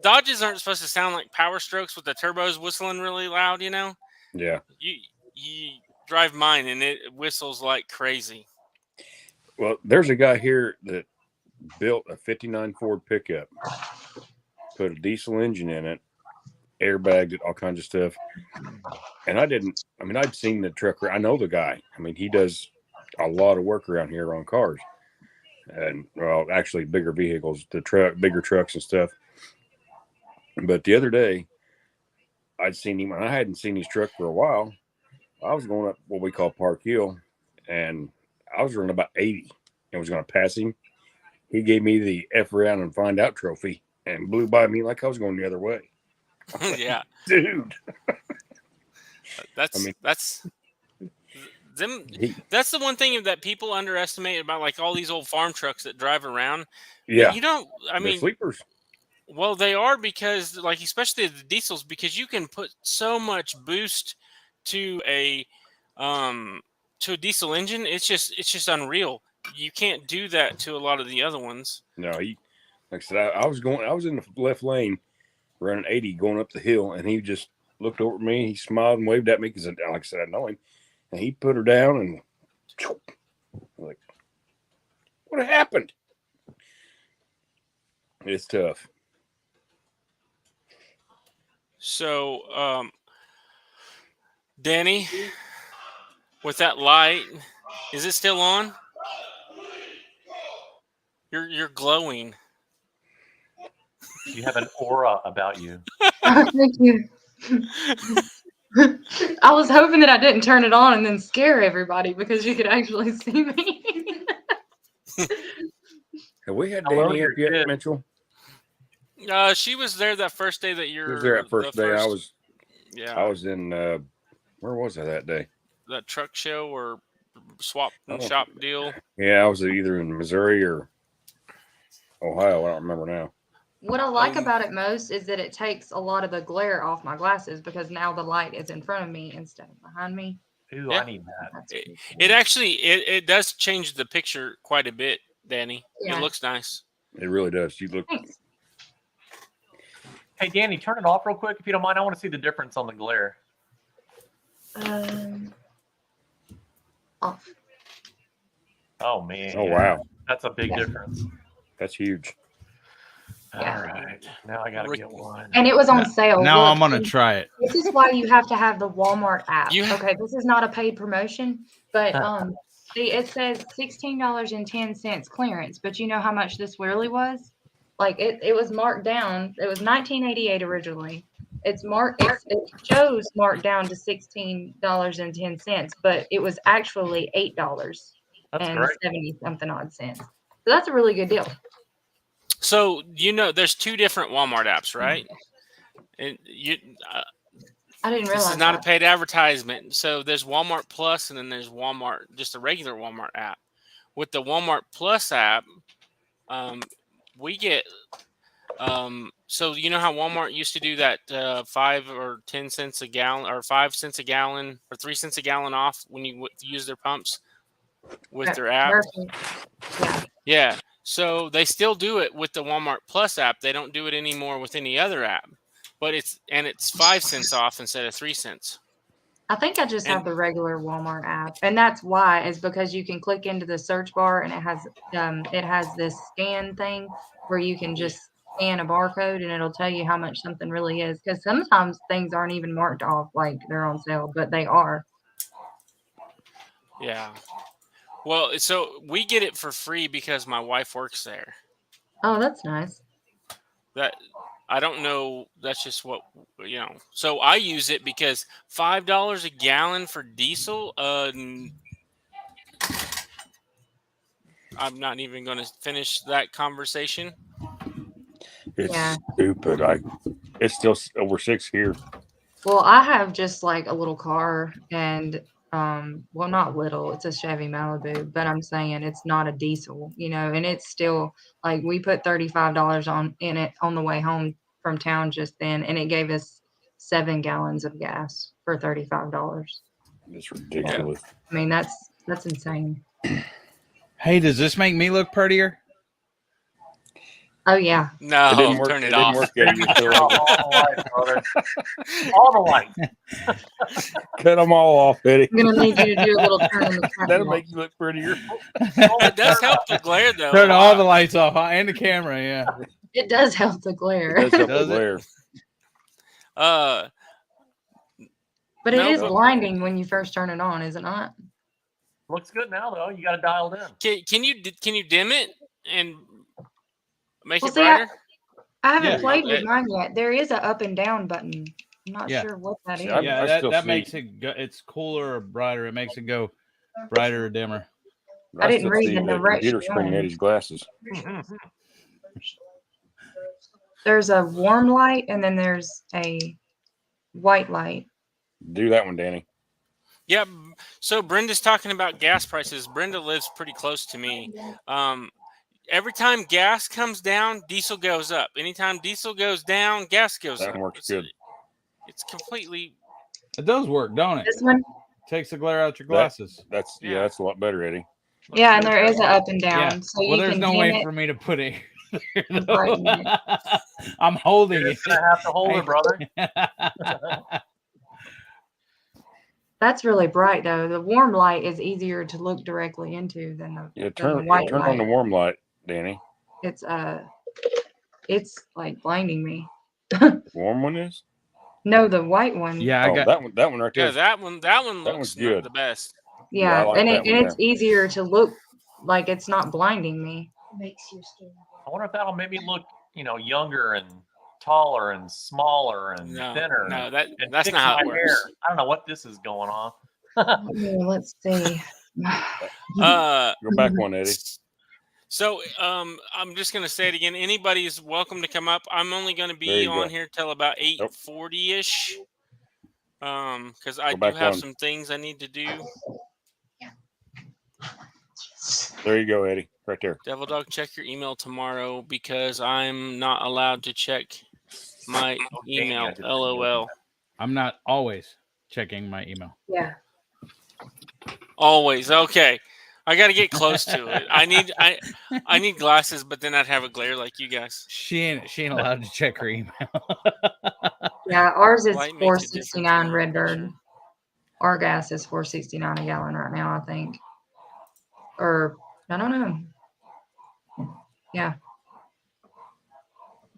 Dodges aren't supposed to sound like Power Strokes with the turbos whistling really loud, Yeah. You drive mine and it whistles like crazy. Well, there's a guy here that built a 59 Ford pickup, put a diesel engine in it, airbagged it, all kinds of stuff. And I'd seen the truck. I know the guy. I mean, he does a lot of work around here on cars and, well, actually bigger vehicles, bigger trucks and stuff. But the other day, I'd seen him, and I hadn't seen his truck for a while. I was going up what we call Park Hill, and I was running about 80 and was going to pass him. He gave me the F around and find out trophy and blew by me like I was going the other way. Yeah. Dude. That's the one thing that people underestimate about like all these old farm trucks that drive around. Yeah. The sleepers. Well, they are because like especially the diesels, because you can put so much boost to a diesel engine. It's just unreal. You can't do that to a lot of the other ones. No, like I said, I was in the left lane running 80 going up the hill, and he just looked over at me. He smiled and waved at me because, like I said, I know him. And he put her down and like, what happened? It's tough. So, Danny, with that light, is it still on? You're glowing. You have an aura about you. Oh, thank you. I was hoping that I didn't turn it on and then scare everybody because you could actually see me. Have we had Hello, Danny up you're yet, good. Mitchell? She was there that first day that He you're. was there that first day. I was in, where was I that day? That truck show or swap and Oh. shop deal. Yeah, I was either in Missouri or Ohio. I don't remember now. What I like about it most is that it takes a lot of the glare off my glasses because now the light is in front of me instead of behind me. Ooh, Yeah. I need that. That's pretty cool. It actually it does change the picture quite a bit, Danny. Yeah. It looks nice. It really does. You look. Thanks. Hey, Danny, turn it off real quick if you don't mind. I want to see the difference on the glare. Off. Oh, man. Oh wow, That's a big Yeah. difference. that's huge. Yeah. All right. Now I got to get one. And it was on sale. Now Look, I'm gonna and try it. This is why you have to have the Walmart app. You ha- Okay, this is not a paid promotion, but Huh. see, it says $16.10 clearance, but you know how much this really was? Like it was marked down. It was $19.88 originally. It shows marked down to $16.10, but it was actually $8 That's and great. 70 something odd cents. So that's a really good deal. So there's two different Walmart apps, right? And I didn't this realize is not a that. paid advertisement. So there's Walmart Plus, and then there's Walmart, just a regular Walmart app. With the Walmart Plus app, we get. So you know how Walmart used to do that 5 or 10 cents a gallon, or 5 cents a gallon, or 3 cents a gallon off when you use their pumps with their app. Perfect. Yeah. Yeah. So they still do it with the Walmart Plus app. They don't do it anymore with any other app, but it's 5 cents off instead of 3 cents. I think I just And- have the regular Walmart app, and that's why is because you can click into the search bar and it has this scan thing where you can just scan a barcode and it'll tell you how much something really is. Because sometimes things aren't even marked off like they're on sale, but they are. Yeah. Well, so we get it for free because my wife works there. Oh, that's nice. That I don't know. That's just what So I use it because $5 a gallon for diesel. I'm not even going to finish that conversation. It's Yeah. stupid. It's still over 6 here. Well, I have just like a little car and well, not little, it's a Chevy Malibu, but I'm saying it's not a diesel, and it's still like we put $35 in it on the way home from town just then, and it gave us 7 gallons of gas for $35. It's ridiculous. I mean, that's insane. Hey, does this make me look prettier? Oh yeah. No, It didn't work. turn it It off. didn't work. Eddie. You're still All over. the lights, brother. All the lights. Cut them all off, Eddie. I'm gonna need you to do a little turn in the front. That'll make you look prettier. It does help the glare though. Turn a all lot. the lights off and the camera. Yeah. It does help the glare, It does help Does the it? glare. but it No, is but- blinding when you first turn it on, is it not? Looks good now, though. You got it dialed in. Can you dim it and make Well, it see, brighter? I haven't Yeah. played with mine yet. There is a up and down button. I'm not Yeah. sure what that is. See, I Yeah, that, still that see- makes it go, it's cooler or brighter. It makes it go brighter or dimmer. I didn't still read see the direction computer screen in on. Eddie's glasses. There's a warm light and then there's a white light. Do that one, Danny. Yeah. So Brenda's talking about gas prices. Brenda lives pretty close to me. Every time gas comes down, diesel goes up. Anytime diesel goes down, gas goes That up. works good. It's completely. It does work, don't it? This one, Takes the glare out your glasses. That's Yeah. that's a lot better, Eddie. yeah, and there is an up and down. Yeah. So Well, you there's can no dim way it. for me to put it. and brighten it. I'm holding You're it. gonna have to hold it, brother. That's really bright though. The warm light is easier to look directly into than the, Yeah, than turn the white turn light. on the warm light, Danny. It's like blinding me. The warm one is. No, the white one. Yeah, I Oh, got. that one right there. Yeah, that one one's looks good. the best. Yeah, I like and that one, it's easier to look like it's not blinding me. I wonder if that'll make me look, younger and taller and smaller and No, thinner. no, and that's fix not how it my works. hair. I don't know what this is going on. Let's see. Uh, Go back one, Eddie. So I'm just gonna say it again. Anybody is welcome to come up. I'm only gonna There be you on go. here till about 8:40 ish. Because I Go do back have one. some things I need to do. There you go, Eddie. Right there. Devil Dog, check your email tomorrow because I'm not allowed to check my email. LOL. I'm not always checking my email. Yeah. Always okay. I got to get close to it. I need glasses, but then I'd have a glare like you guys. She ain't allowed to check her email. Yeah, ours is Light makes a difference in $4.69 that Redbird. picture. Our gas is $4.69 a gallon right now, I think. Or I don't know. Yeah.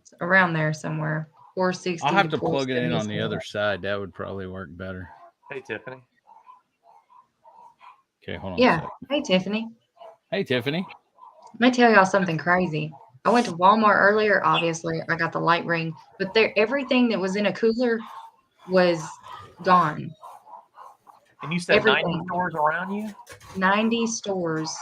It's around there somewhere. 460. I'll have to plug it in on the 477. other side. That would probably work better. Hey, Tiffany. Okay, hold on. Yeah. A sec. Hey Tiffany. Hey, Tiffany. Let me tell y'all something crazy. I went to Walmart earlier. Obviously, I got the light ring, but everything that was in a cooler was gone. And you said 90 Everything. stores around you? 90 stores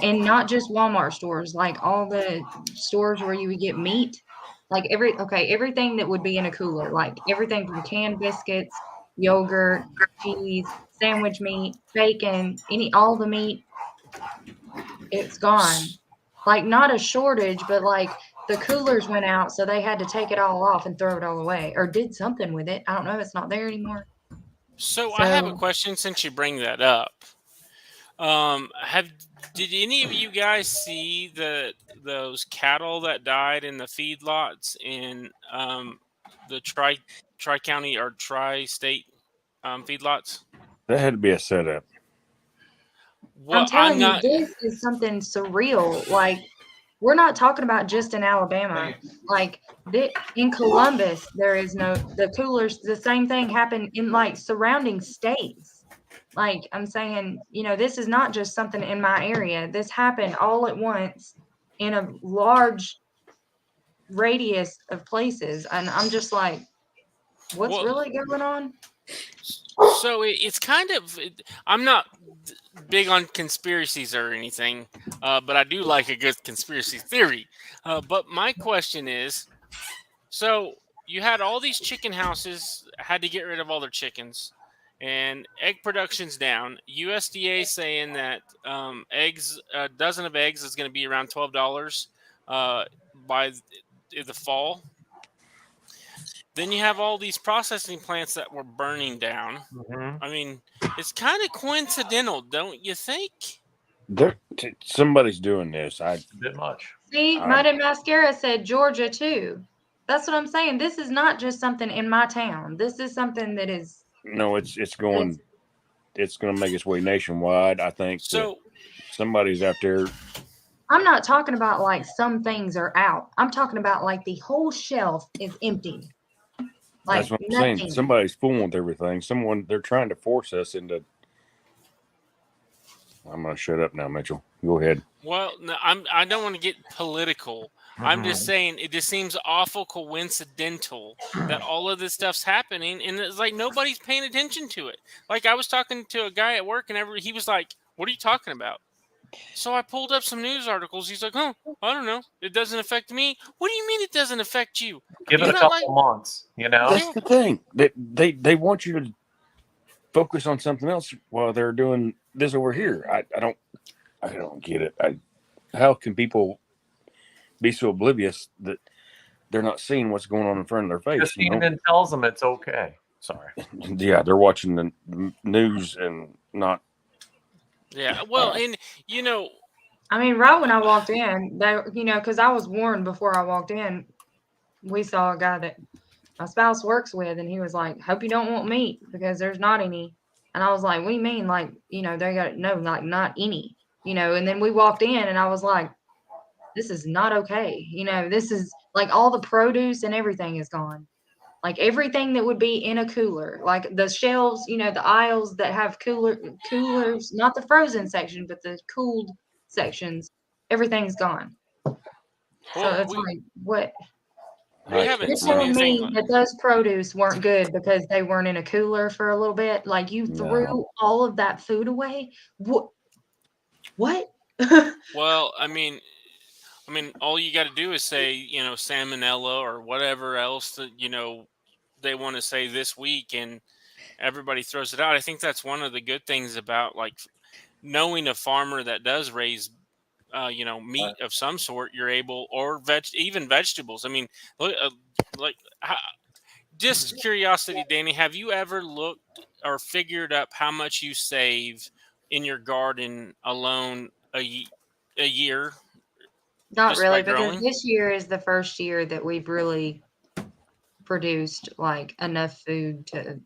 And not just Walmart stores, like all the stores where you would get meat, like everything that would be in a cooler, like everything from canned biscuits, yogurt, cheese, sandwich meat, bacon, all the meat, it's gone. Like not a shortage, but like the coolers went out, so they had to take it all off and throw it all away, or did something with it. I don't know. It's not there anymore. So I have a So question since you bring that up. Have did any of you guys see those cattle that died in the feedlots in the tri county or tri state feedlots? That had to be a setup. Well, I'm telling you, not. this is something surreal. Like, we're not talking about just in Alabama. Like, in Columbus, the coolers, the same thing happened in like surrounding states. Like, I'm saying, this is not just something in my area. This happened all at once in a large radius of places. And I'm just like, what's Well, really going on? so it's kind of. I'm not big on conspiracies or anything, but I do like a good conspiracy theory. But my question is, so you had all these chicken houses had to get rid of all their chickens, and egg production's down. USDA saying that eggs, a dozen of eggs is going to be around $12 by the fall. Then you have all these processing plants that were burning down. Mhm. I mean, it's kind of coincidental, don't you think? Somebody's doing this. A bit much. See, I- Mud and Mascara said Georgia too. That's what I'm saying. This is not just something in my town. This is something that is. No, it's going to make its way nationwide. I think that So, somebody's out there. I'm not talking about like some things are out. I'm talking about like the whole shelf is empty. Like That's what I'm nothing. saying. Somebody's fooling with everything. They're trying to force us into. I'm gonna shut up now, Mitchell. Go ahead. well, no, I don't want to get political. I'm just Mhm. saying it just seems awful coincidental that all of this stuff's happening, and it's like nobody's paying attention to it. Like I was talking to a guy at work, and he was like, "What are you talking about?" So I pulled up some news articles. He's like, "Oh, I don't know. It doesn't affect me." What do you mean it doesn't affect you? Give it You're a not couple months, That's the thing. They want you to focus on something else while they're doing this over here. I don't get it. How can people be so oblivious that they're not seeing what's going on in front of their face? Because CNN tells them it's okay. Sorry. Yeah, they're watching the news and not. Yeah. Well, and I mean, right when I walked in, because I was warned before I walked in, we saw a guy that my spouse works with, and he was like, "Hope you don't want meat because there's not any." And I was like, "What do you mean? Like, they got no, like not any, And then we walked in, and I was like, "This is not okay. This is like all the produce and everything is gone. Like everything that would be in a cooler, like the shelves, the aisles that have coolers, not the frozen section, but the cooled sections, everything's gone. So well, it's like, what? we haven't You're seen telling me anything. that those produce weren't good because they weren't in a cooler for a little bit? Like you threw No. all of that food away? What? What? Well, I mean, all you got to do is say, salmonella or whatever else that they want to say this week, and everybody throws it out. I think that's one of the good things about like knowing a farmer that does raise, meat of some sort. You're able, or even vegetables. I mean, look, just curiosity, Danny. Have you ever looked or figured up how much you save in your garden alone a year? Not Just really, by because growing? this year is the first year that we've really produced like enough food to,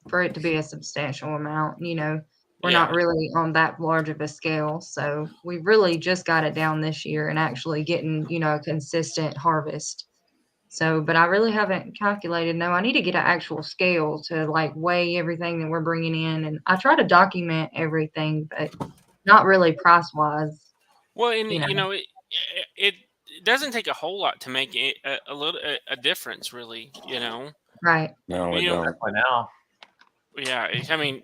for it to be a substantial amount. We're Yeah. not really on that large of a scale. So we really just got it down this year and actually getting, a consistent harvest. So, but I really haven't calculated. No, I need to get an actual scale to like weigh everything that we're bringing in. And I try to document everything, but not really price wise. Well, and You know. it doesn't take a whole lot to make it a difference, really. Right. No, it You know, don't. Definitely now. Yeah, I mean,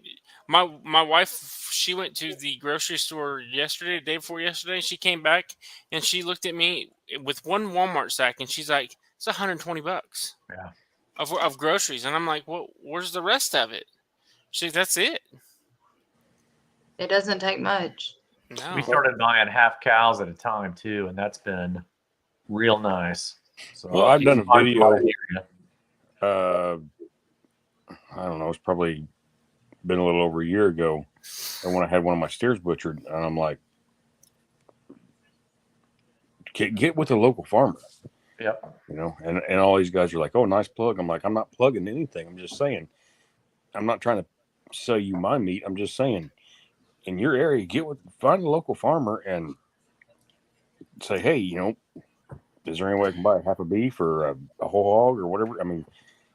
My wife, she went to the grocery store yesterday, the day before yesterday. She came back and she looked at me with one Walmart sack, and she's like, "It's $120 Yeah. of groceries," and I'm like, "Well, where's the rest of it?" She's, "That's it." It doesn't take much. No, We started buying half cows at a time too, and that's been real nice. So Well, I've done a I video. hear ya. I don't know. It's probably been a little over a year ago, and when I had one of my steers butchered, and I'm like, get with a local farmer, Yep. you know. And all these guys are like, "Oh, nice plug." I'm like, I'm not plugging anything. I'm just saying, I'm not trying to sell you my meat. I'm just saying, in your area, find a local farmer and say, "Hey, you know, is there any way I can buy a half a beef or a whole hog or whatever?" I mean,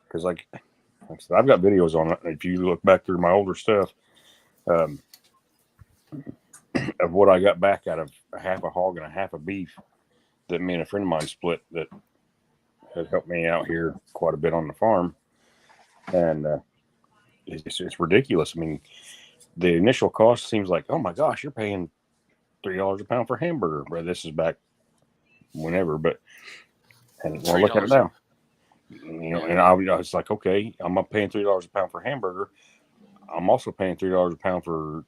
because like I said, I've got videos on it. If you look back through my older stuff, of what I got back out of a half a hog and a half a beef that me and a friend of mine split, that has helped me out here quite a bit on the farm. And it's ridiculous. I mean, the initial cost seems like, oh my gosh, you're paying $3 a pound for hamburger. But this is back whenever. But and well, look at it now. You know, and I was like, okay, I'm not paying $3 a pound for hamburger. I'm also paying $3 a pound for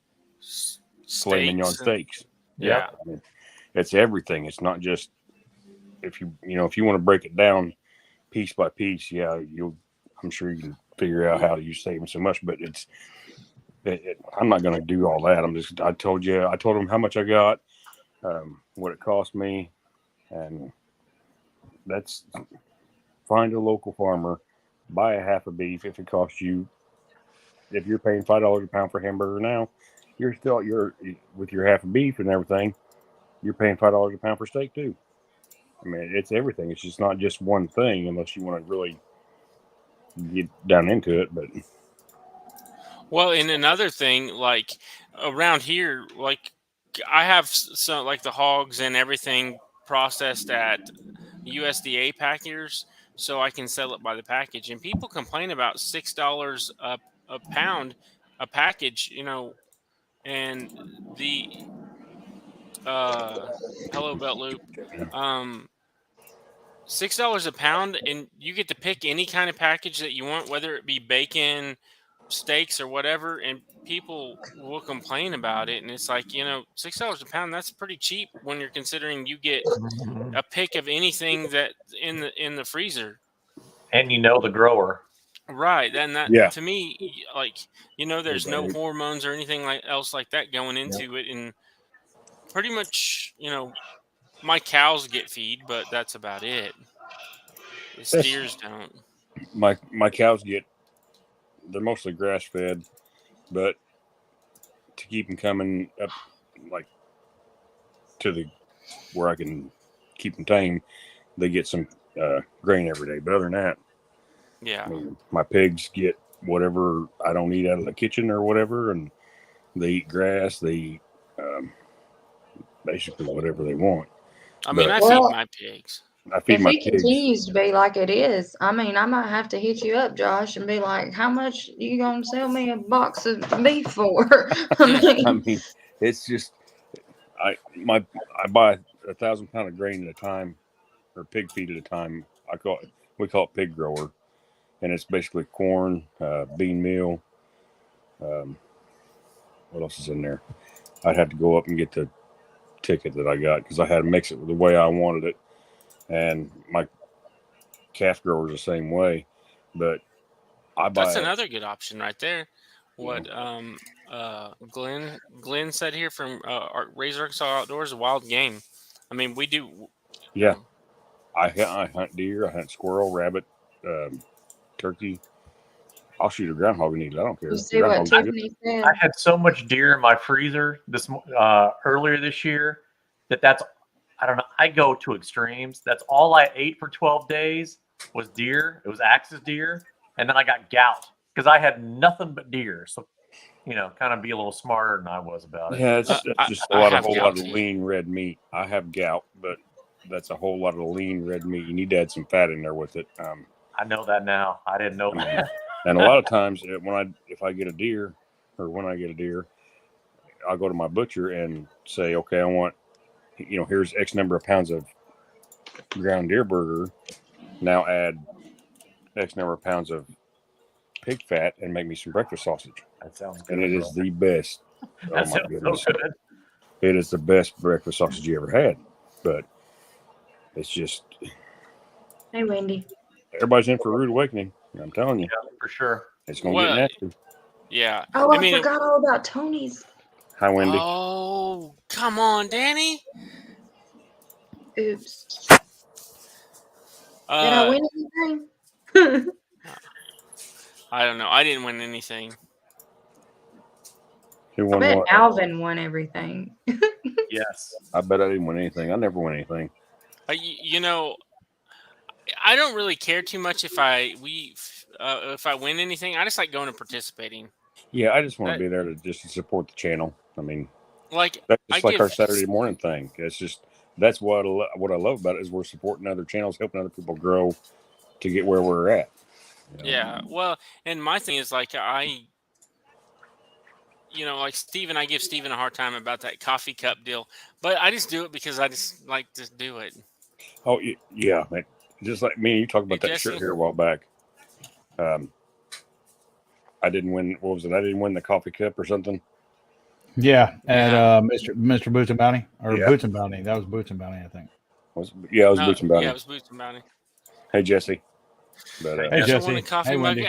filet mignon steaks. Yeah. I mean, it's everything. It's not just if you want to break it down piece by piece. Yeah, I'm sure you can figure out how you saving so much. But I'm not going to do all that. I told them how much I got, what it cost me, and that's find a local farmer, buy a half a beef. If it costs you, if you're paying $5 a pound for hamburger now, you're with your half a beef and everything, you're paying $5 a pound for steak too. I mean, it's everything. It's just not just one thing unless you want to really get down into it. But well, and another thing, like around here, like I have some like the hogs and everything processed at USDA packers, so I can sell it by the package. And people complain about $6 a pound a package, you know, and the hello Belt Loop, $6 a pound, and you get to pick any kind of package that you want, whether it be bacon, steaks, or whatever, and people will complain about it. And it's like, you know, $6 a pound, that's pretty cheap when you're considering you get a pick of anything that in the freezer. And you know the grower. Right. And that, yeah, to me, like, you know, there's no hormones or anything else like that going into it. And pretty much, you know, my cows get feed, but that's about it. The steers don't. My cows they're mostly grass fed, but to keep them coming up, like to where I can keep them tame, they get some grain every day. But other than that, Yeah. I mean, my pigs get whatever I don't eat out of the kitchen or whatever, and they eat grass. They eat basically whatever they want. I mean, I Well, feed my pigs. I feed if my it pigs. continues to be like it is, I mean, I might have to hit you up, Josh, and be like, "How much you gonna sell me a box of beef for?" I mean, it's just I buy 1,000 pounds of grain at a time, or pig feed at a time. We call it pig grower, and it's basically corn, bean meal. What else is in there? I'd have to go up and get the ticket that I got because I had to mix it the way I wanted it, and my calf grower is the same way. But I buy. That's another good option right there. What Glenn said here from Raise Arkansas Outdoors, wild game. I mean, we do. Yeah, I hunt deer, I hunt squirrel, rabbit, turkey. I'll shoot a groundhog and eat it. I don't care. You see what Groundhog's good. Tiffany said? I had so much deer in my freezer earlier this year that's I don't know. I go to extremes. That's all I ate for 12 days was deer. It was Axis deer, and then I got gout because I had nothing but deer. So, you know, kind of be a little smarter than I was about it. Yeah, it's just a I whole have lot gout of too. lean red meat. I have gout, but that's a whole lot of lean red meat. You need to add some fat in there with it. I know that now. I didn't know that. And a lot of times if I get a deer, or when I get a deer, I'll go to my butcher and say, okay, I want, here's X number of pounds of ground deer burger. Now add X number of pounds of pig fat and make me some breakfast sausage. That sounds good. And it is the best. That Oh my sounds goodness. so good. It is the best breakfast sausage you ever had. But it's just, Hey, Wendy. everybody's in for a rude awakening. I'm telling you, Yeah, for sure. it's going to Well, get nasty. Yeah. Oh, I I mean, forgot all about Tony's. Hi, Wendy. Oh, come on, Danny. Oops. Did I Uh, win anything? I don't know. I didn't win anything. Who I won bet what? Alvin won everything. Yes. I bet I didn't win anything. I never win anything. You know, I don't really care too much if I win anything. I just like going and participating. Yeah, I just want That- to be there to just support the channel. I mean, Like that's I just like our give- Saturday morning thing. It's just that's what I love about it is we're supporting other channels, helping other people grow to get where we're at. Yeah. Well, and my thing is like like Steven, I give Steven a hard time about that coffee cup deal, but I just do it because I just like to do it. Oh yeah, man. Just like me and you talked about Hey, that shirt Jesse. here a while back. I didn't win. What was it? I didn't win the coffee cup or something. Yeah, at Yeah. Mr. Boots and Bounty or Yeah. Boots and Bounty. That was Boots and Bounty, I think. It was Boots and Bounty. Yeah, it was Boots and Bounty. Hey Jesse. But Hey, Yes, I won Jesse. a coffee Hey, mug. Wendy.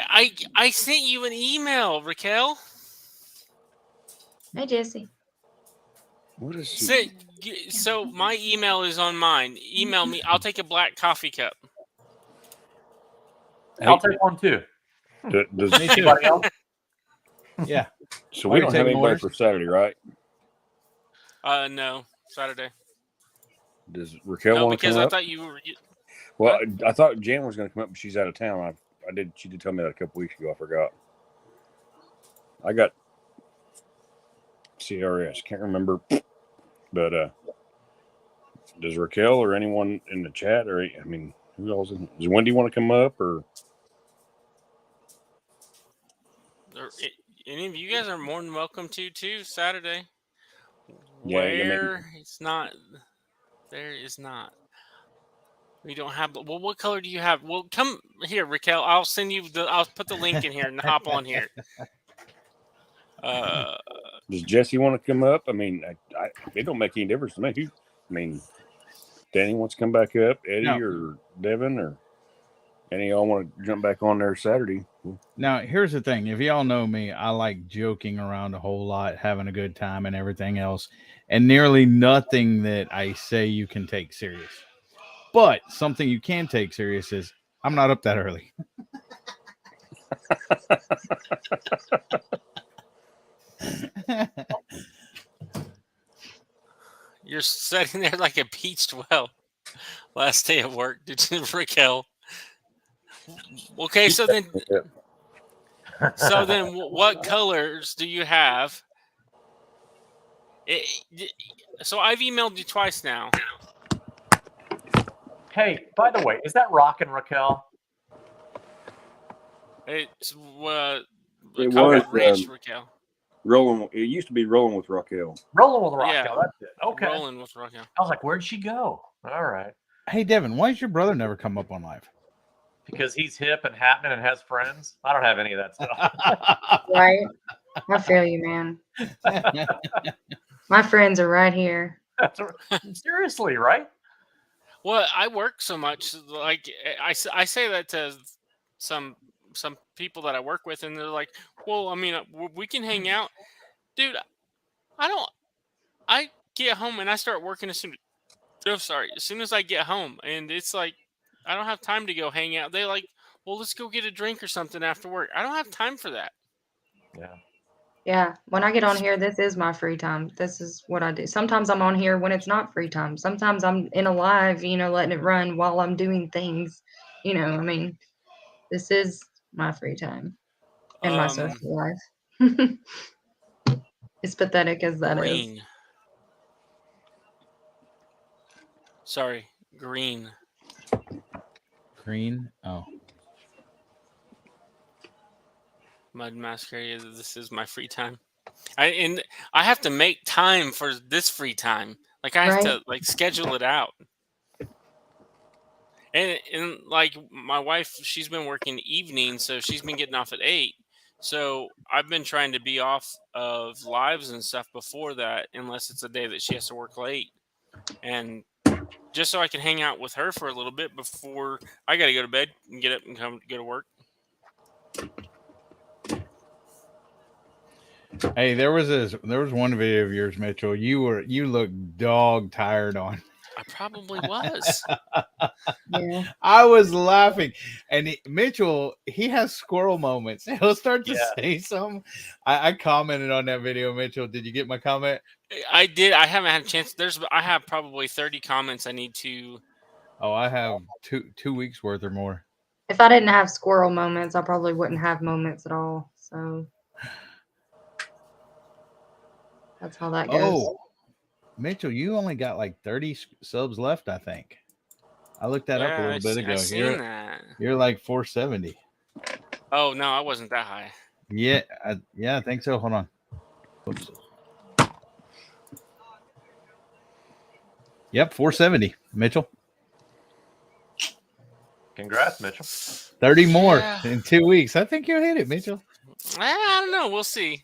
I sent you an email, Raquel. Hey, Jesse. what is So my email is on mine. Email me. I'll take a black coffee cup. I'll take one too. does, Me too. Anybody else? Yeah. so Why we are you don't have taking anybody orders? for Saturday, right? No, Saturday. Does Raquel No, want to because come I up? thought you were. Well, I thought Jan was going to come up, but she's out of town. She did tell me that a couple weeks ago. I forgot. I got CRS. Can't remember, but does Raquel or anyone in the chat or who else? Does Wendy want to come up or? Any of you guys are more than welcome to too Saturday. Yeah, I mean- Where it's not, there is not. We don't have. Well, what color do you have? Well, come here, Raquel. I'll send you I'll put the link in here and hop on here. Does Jesse want to come up? I mean, it don't make any difference to me. Danny wants to come back up. Eddie No. or Devin or any of y'all want to jump back on there Saturday? Now, here's the thing. If y'all know me, I like joking around a whole lot, having a good time and everything else. And nearly nothing that I say you can take serious. But something you can take serious is I'm not up that early. You're sitting there like a beached well. Last day of work, Raquel. Okay, so then what colors do you have? So I've emailed you twice now. Hey, by the way, is that Rockin' Raquel? It's It Cottonwood was, Ranch, Raquel. Rolling. It used to be rolling with Raquel. Rolling with Raquel. Yeah. That's it. Okay. Rolling with Raquel. I was like, where'd she go? All right. Hey, Devin, why does your brother never come up on live? Because he's hip and happening and has friends. I don't have any of that stuff. Right? I feel you, man. My friends are right here. Seriously, right? Well, I work so much. Like I say that to some people that I work with, and they're like, "Well, I mean, we can hang out, dude." I get home and I start working as soon. As soon as I get home, and it's like I don't have time to go hang out. They like, well, let's go get a drink or something after work. I don't have time for that. Yeah. Yeah. When I get on here, this is my free time. This is what I do. Sometimes I'm on here when it's not free time. Sometimes I'm in a live, letting it run while I'm doing things. I mean, this is my free time and my social life. As pathetic as that is. Green. Sorry, green. Green. Oh. Mud Masquerade. This is my free time. I have to make time for this free time. Like I have to like schedule it out. And like my wife, she's been working evenings, so she's been getting off at 8. So I've been trying to be off of lives and stuff before that, unless it's a day that she has to work late, and just so I can hang out with her for a little bit before I got to go to bed and get up and go to work. Hey, there was one video of yours, Mitchell. You look dog tired on. I probably was. Yeah. I was laughing, and Mitchell, he has squirrel moments. He'll start to say something. I commented on that video, Mitchell. Did you get my comment? I did. I haven't had a chance. I have probably 30 comments I need to. Oh, I have two weeks worth or more. If I didn't have squirrel moments, I probably wouldn't have moments at all. So that's how that goes. Oh, Mitchell, you only got like 30 subs left, I think. I looked that up a little bit ago. I seen that. You're like 470. Oh no, I wasn't that high. Yeah, I think so. Hold on. Oops. Yep, 470, Mitchell. Congrats, Mitchell. 30 more in 2 weeks. I think you'll hit it, Mitchell. I don't know. We'll see.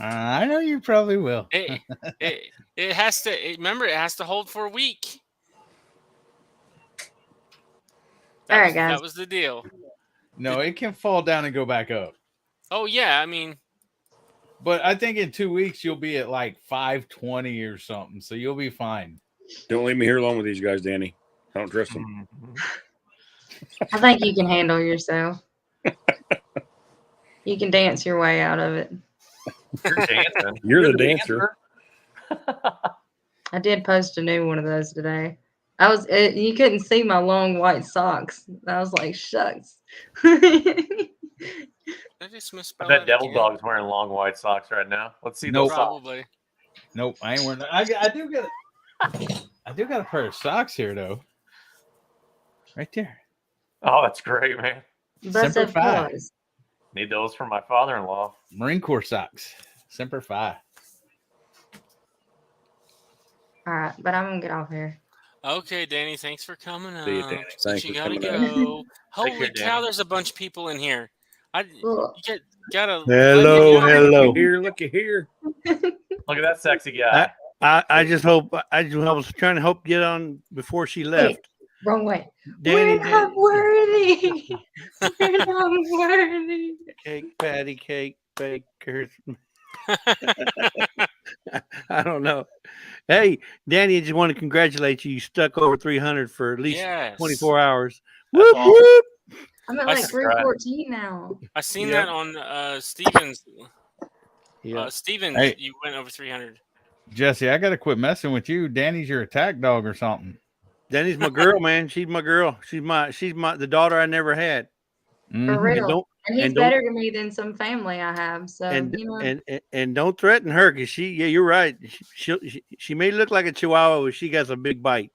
I know you probably will. It has to. Remember, it has to hold for a week. All right, guys. That was the deal. No, it can fall down and go back up. Oh yeah, I mean, but I think in 2 weeks you'll be at like 520 or something, so you'll be fine. Don't leave me here alone with these guys, Danny. I don't trust them. I think you can handle yourself. You can dance your way out of it. You're dancing. You're the dancer. I did post a new one of those today. You couldn't see my long white socks. I was like, shucks. I just misspelled I bet that Devil again. Dog's wearing long white socks right now. Let's see Nope. those socks. Probably. Nope, I ain't wearing that. I do got a pair of socks here though. Right there. Oh, that's great, man. Best Semper of Fi. clothes. Need those for my father-in-law. Marine Corps socks. Semper Fi. All right, but I'm gonna get off here. Okay, Danny. Thanks for coming on. See you, Danny. Thanks you for gotta coming go. Holy care, cow! Danny. There's a bunch of people in here. Cool. You gotta. Hello, let me know. hello. Looky here. Look at that sexy guy. I was trying to hope get on before she left. Wrong way. Danny, We're not worthy. We're not worthy. cake, patty cake, bakers. I don't know. Hey, Danny, I just want to congratulate you. You stuck over 300 for at least Yes. 24 hours. That's Whoop, awesome. whoop. I'm at I like s- 314 now. I seen Yep. that on Steven's. Yeah. Steven, Hey. you went over 300. Jesse, I gotta quit messing with you. Danny's your attack dog or something. Danny's my girl, man. She's my girl. She's the daughter I never had. For Mhm. real. don't- And he's and don't- better to me than some family I have. So, And you know. and don't threaten her because you're right. She may look like a chihuahua, but she got some big bite.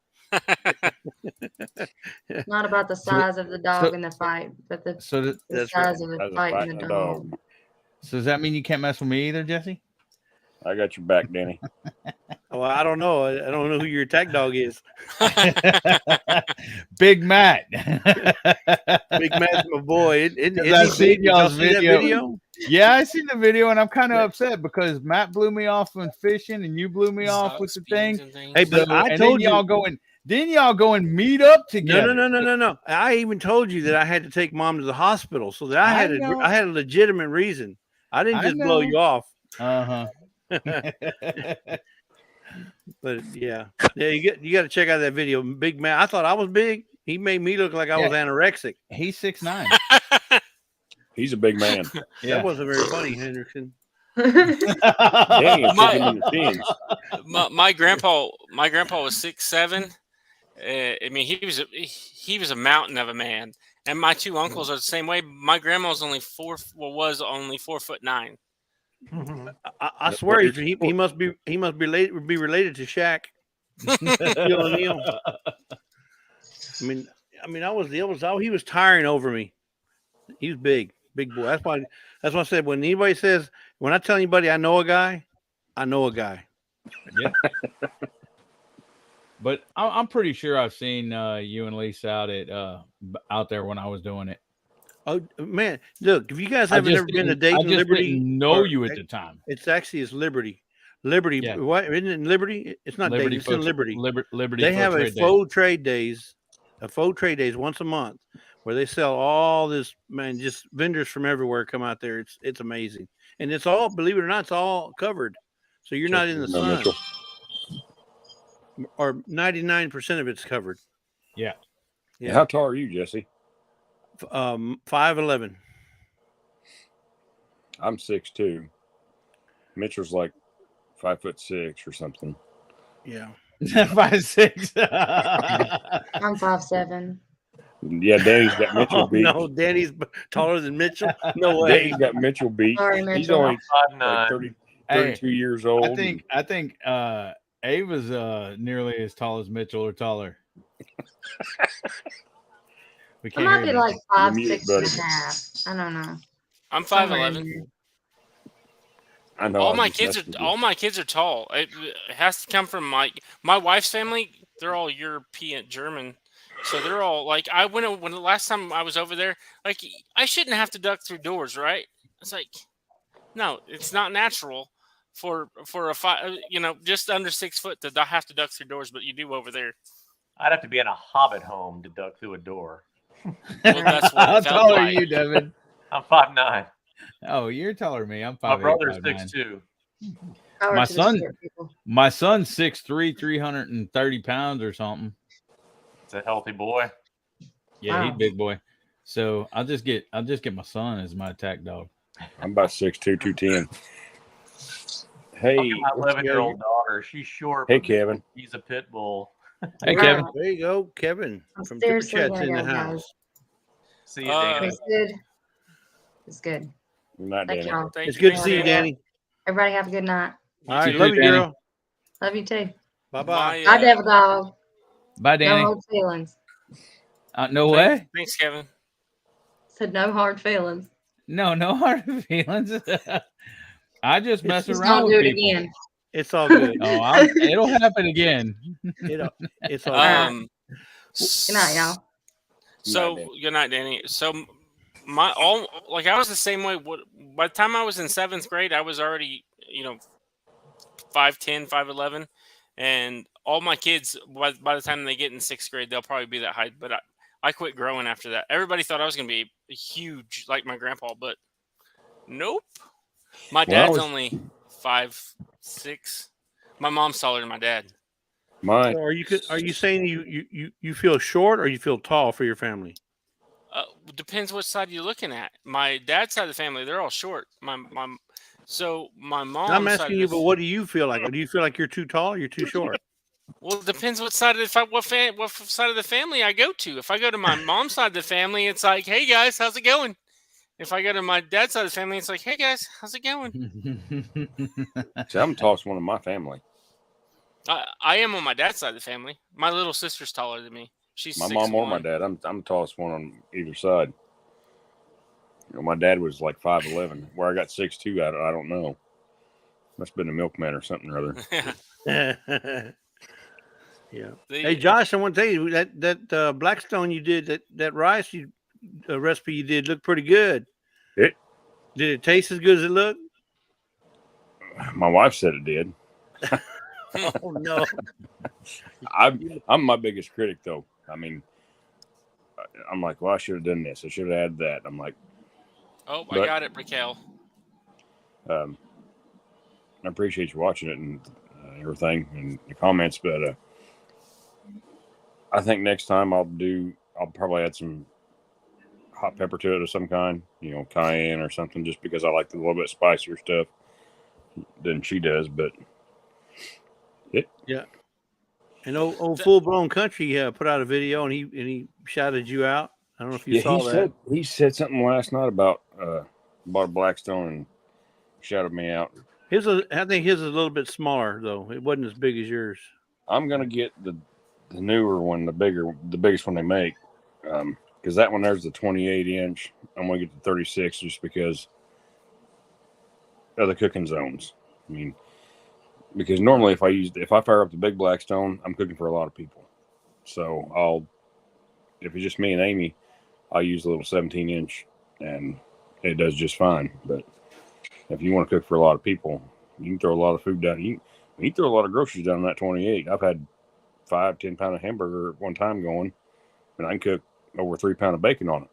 Not about the size of the dog in the fight, but the So, That's size of the That's a fight in fighting the dog. dog. so does that mean you can't mess with me either, Jesse? I got your back, Danny. Well, I don't know. I don't know who your attack dog is. Big Matt. Big Matt's my boy. Isn't I've he seen big? Did y'all y'all's see that video. Yeah, I seen the video and I'm kind of upset because Matt blew me off when fishing and you blew me off with the thing. Hey, but So- I and told then y'all you. go and then y'all go and meet up together. No. I even told you that I had to take mom to the hospital, so that I I know. had a legitimate reason. I didn't I just blow know. you off. Uh-huh. But yeah, you got to check out that video. Big Matt. I thought I was big. He made me look like I was anorexic. He's 6'9". He's a big man. Yeah. That wasn't very funny, Henderson. Danny will My- take him in the teens. my grandpa was 6'7". I mean, he was a mountain of a man, and my two uncles are the same way. My grandma was only 4'9". I swear he must be related to Shaq. Shaquille O'Neal. I mean, he was tiring over me. He was big boy. That's what I said. When anybody says, when I tell anybody I know a guy, I know a guy. But I'm pretty sure I've seen you and Lisa out there when I was doing it. Oh man, look! If you guys I haven't just ever been to didn't- Dayton I just Liberty, didn't know or- you at the time. it's Liberty. Liberty, Yeah. what isn't it in Liberty? It's not Dayton. It's in Liberty. Liberty. They Faux have a Trade Day. faux trade days once a month where they sell all this, man, just vendors from everywhere come out there. It's amazing. And it's all, believe it or not, it's all covered. So you're not in the No, sun. Mitchell. Or 99% of it's covered. Yeah. Yeah. How tall are you, Jesse? 5'11". I'm 6'2". Mitchell's like 5'6" or something. Yeah. 5'6". I'm 5'7". Yeah, Danny's got Mitchell Oh, beat. no, Danny's taller than Mitchell. No way. Danny's got Mitchell beat. Sorry, He's Mitchell. only 5'9". like 30, Hey, 32 years old. I think Ava's nearly as tall as Mitchell or taller. We I can't might hear be you. like 5'6" muted, and buddy. a half. I don't know. I'm Somewhere in 5'11". there. I know. All I'm my just kids messing with are you. all my kids are tall. It has to come from my wife's family. They're all European, German, so they're all like. When the last time I was over there, like I shouldn't have to duck through doors, right? It's like, no, it's not natural for just under 6 foot to have to duck through doors, but you do over there. I'd have to be in a hobbit home to duck through a door. Well, that's what How it felt tall are like. you, Devin? I'm 5'9". Oh, you're taller than me. I'm 5'8". My brother's 5'9". 6'2". Power My to the son- spirit, people. My son's 6'3", 330 pounds or something. It's a healthy boy. Yeah, he's Wow. big boy. So I'll just get my son as my attack dog. I'm about 6'2", 210. Hey, Look at my 11-year-old daughter. She's short. Hey, but Kevin. He's a pit bull. Hey, Wow. Kevin. There you go, Kevin I'm from Tipper seriously Chats gonna in the go, guys. house. See you, Uh, Danny. It's good. It's good. Good night, Thank Danny. y'all. Thank It's good to for see you, having me. Danny. Everybody have a good night. All right, too, love you, Danny. girl. Love you too. Bye bye. I devil dog. Bye, Danny. No hard feelings. No way. Thanks, Kevin. Said no hard feelings. No hard feelings. I just mess Just around don't with do it people. again. It's all good. Oh, it'll happen again. It's all good. Um, Good night, y'all. So Danny. good night, Danny. So I was the same way. By the time I was in 7th grade, I was already 5'10", 5'11", and all my kids by the time they get in 6th grade, they'll probably be that height. But I quit growing after that. Everybody thought I was going to be huge like my grandpa, but nope. My Well, I dad's was- only 5'6". My mom's taller than my dad. Mine. So are you saying you feel short or you feel tall for your family? Depends what side you're looking at. My dad's side of the family, they're all short. My mom. I'm asking you, but what do you feel like? Do you feel like you're too tall or you're too short? Well, it depends what side of what side of the family I go to. If I go to my mom's side of the family, it's like, hey guys, how's it going? If I go to my dad's side of the family, it's like, hey guys, how's it going? See, I'm the tallest one in my family. I am on my dad's side of the family. My little sister's taller than me. She's My mom or my 6'1". dad. I'm the tallest one on either side. My dad was like 5'11". Where I got 6'2", I don't know. Must have been a milkman or something or other. Yeah. The- Hey, Josh, I want to tell you that Blackstone you did, that rice recipe you did looked pretty good. Did My wife said it did. Oh no. I'm my biggest critic though. I mean, I'm like, well, I should have done this. I should have had that. I'm like, Oh, I But- got it, Raquel. I appreciate you watching it and everything and the comments, but I think next time I'll probably add some hot pepper to it of some kind, cayenne or something, just because I like the little bit spicier stuff than she does. But And old full blown country put out a video and he shouted you out. I don't know if you saw that. he said something last night about bought a Blackstone and shouted me out. I think his is a little bit smaller though. It wasn't as big as yours. I'm gonna get the newer one, the biggest one they make, because that one there's the 28 inch. I'm gonna get the 36 just because other cooking zones. I mean, because normally if I fire up the big Blackstone, I'm cooking for a lot of people. So if it's just me and Amy, I'll use a little 17-inch, and it does just fine. But if you want to cook for a lot of people, you can throw a lot of food down. You can throw a lot of groceries down that 28. I've had 5-10 pound of hamburger at one time going, and I can cook over 3 pound of bacon on it.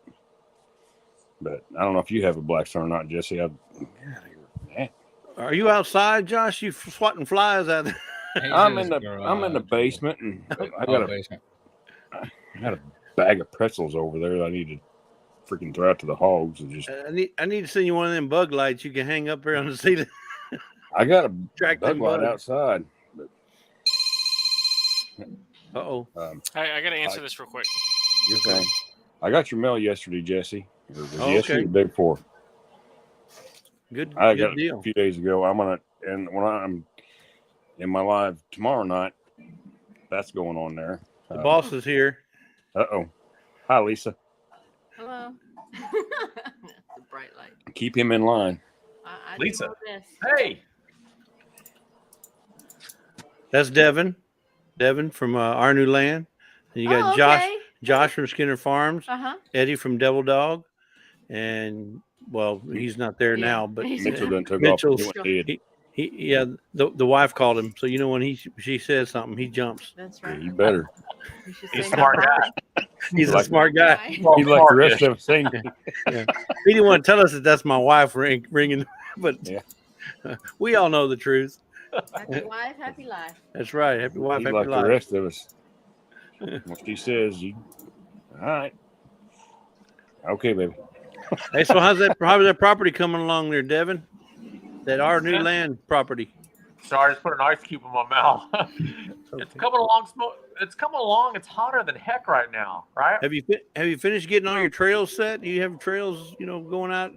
But I don't know if you have a Blackstone or not, Jesse. Are you outside, Josh? You swatting flies out there? I'm in the basement, and I got a bag of pretzels over there that I need to freaking throw out to the hogs. And just I need to send you one of them bug lights you can hang up there on the ceiling. I got a Track bug them light bugs. outside. Uh-oh. I got to answer this real quick. You're fine. I got your mail yesterday, Jesse. Or was it Oh, yesterday okay. or the day before? Good, I good got it a deal. few days ago. And when I'm in my live tomorrow night, that's going on there. The boss is here. Uh-oh. Hi, Lisa. Hello. The bright light. Keep him in line. I Lisa. do know this. Hey, That's Devin. Devin from Our New Land. And you got Josh from Skinner Farms, Uh-huh. Eddie from Devil Dog, and well, he's not there Yeah. now, but He's- Mitchell done took Mitchell's- off. He went dead. the wife called him. So you know when she says something, he jumps. That's Yeah, right. you better. You should he's a say smart hi. guy. He's a Like- smart guy. Hi. He like the rest of us saying, He didn't want to tell us that that's my wife ringing, but Yeah. we all know the truth. Happy wife, happy life. That's right. Happy wife, he happy like the life. rest of us. What she says, you all right. Okay, baby. Hey, so how's that property coming along there, Devin? That Our New Land property. Sorry, I just put an ice cube in my mouth. It's coming along. It's coming along. It's hotter than heck right now, right? Have you finished getting all your trails set? Do you have trails, going out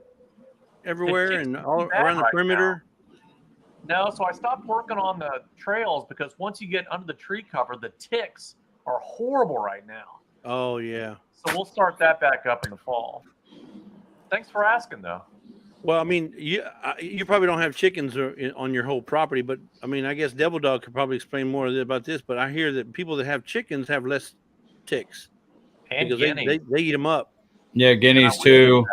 everywhere It's and too all bad around the right perimeter? No, so I stopped working on the trails because once you get under the tree cover, the ticks are horrible right now. Oh yeah. So we'll start that back up in the fall. Thanks for asking, though. Well, I mean, you probably don't have chickens on your whole property, but I mean, I guess Devil Dog could probably explain more about this. But I hear that people that have chickens have less ticks And because guinea. they eat them up. Yeah, guineas too,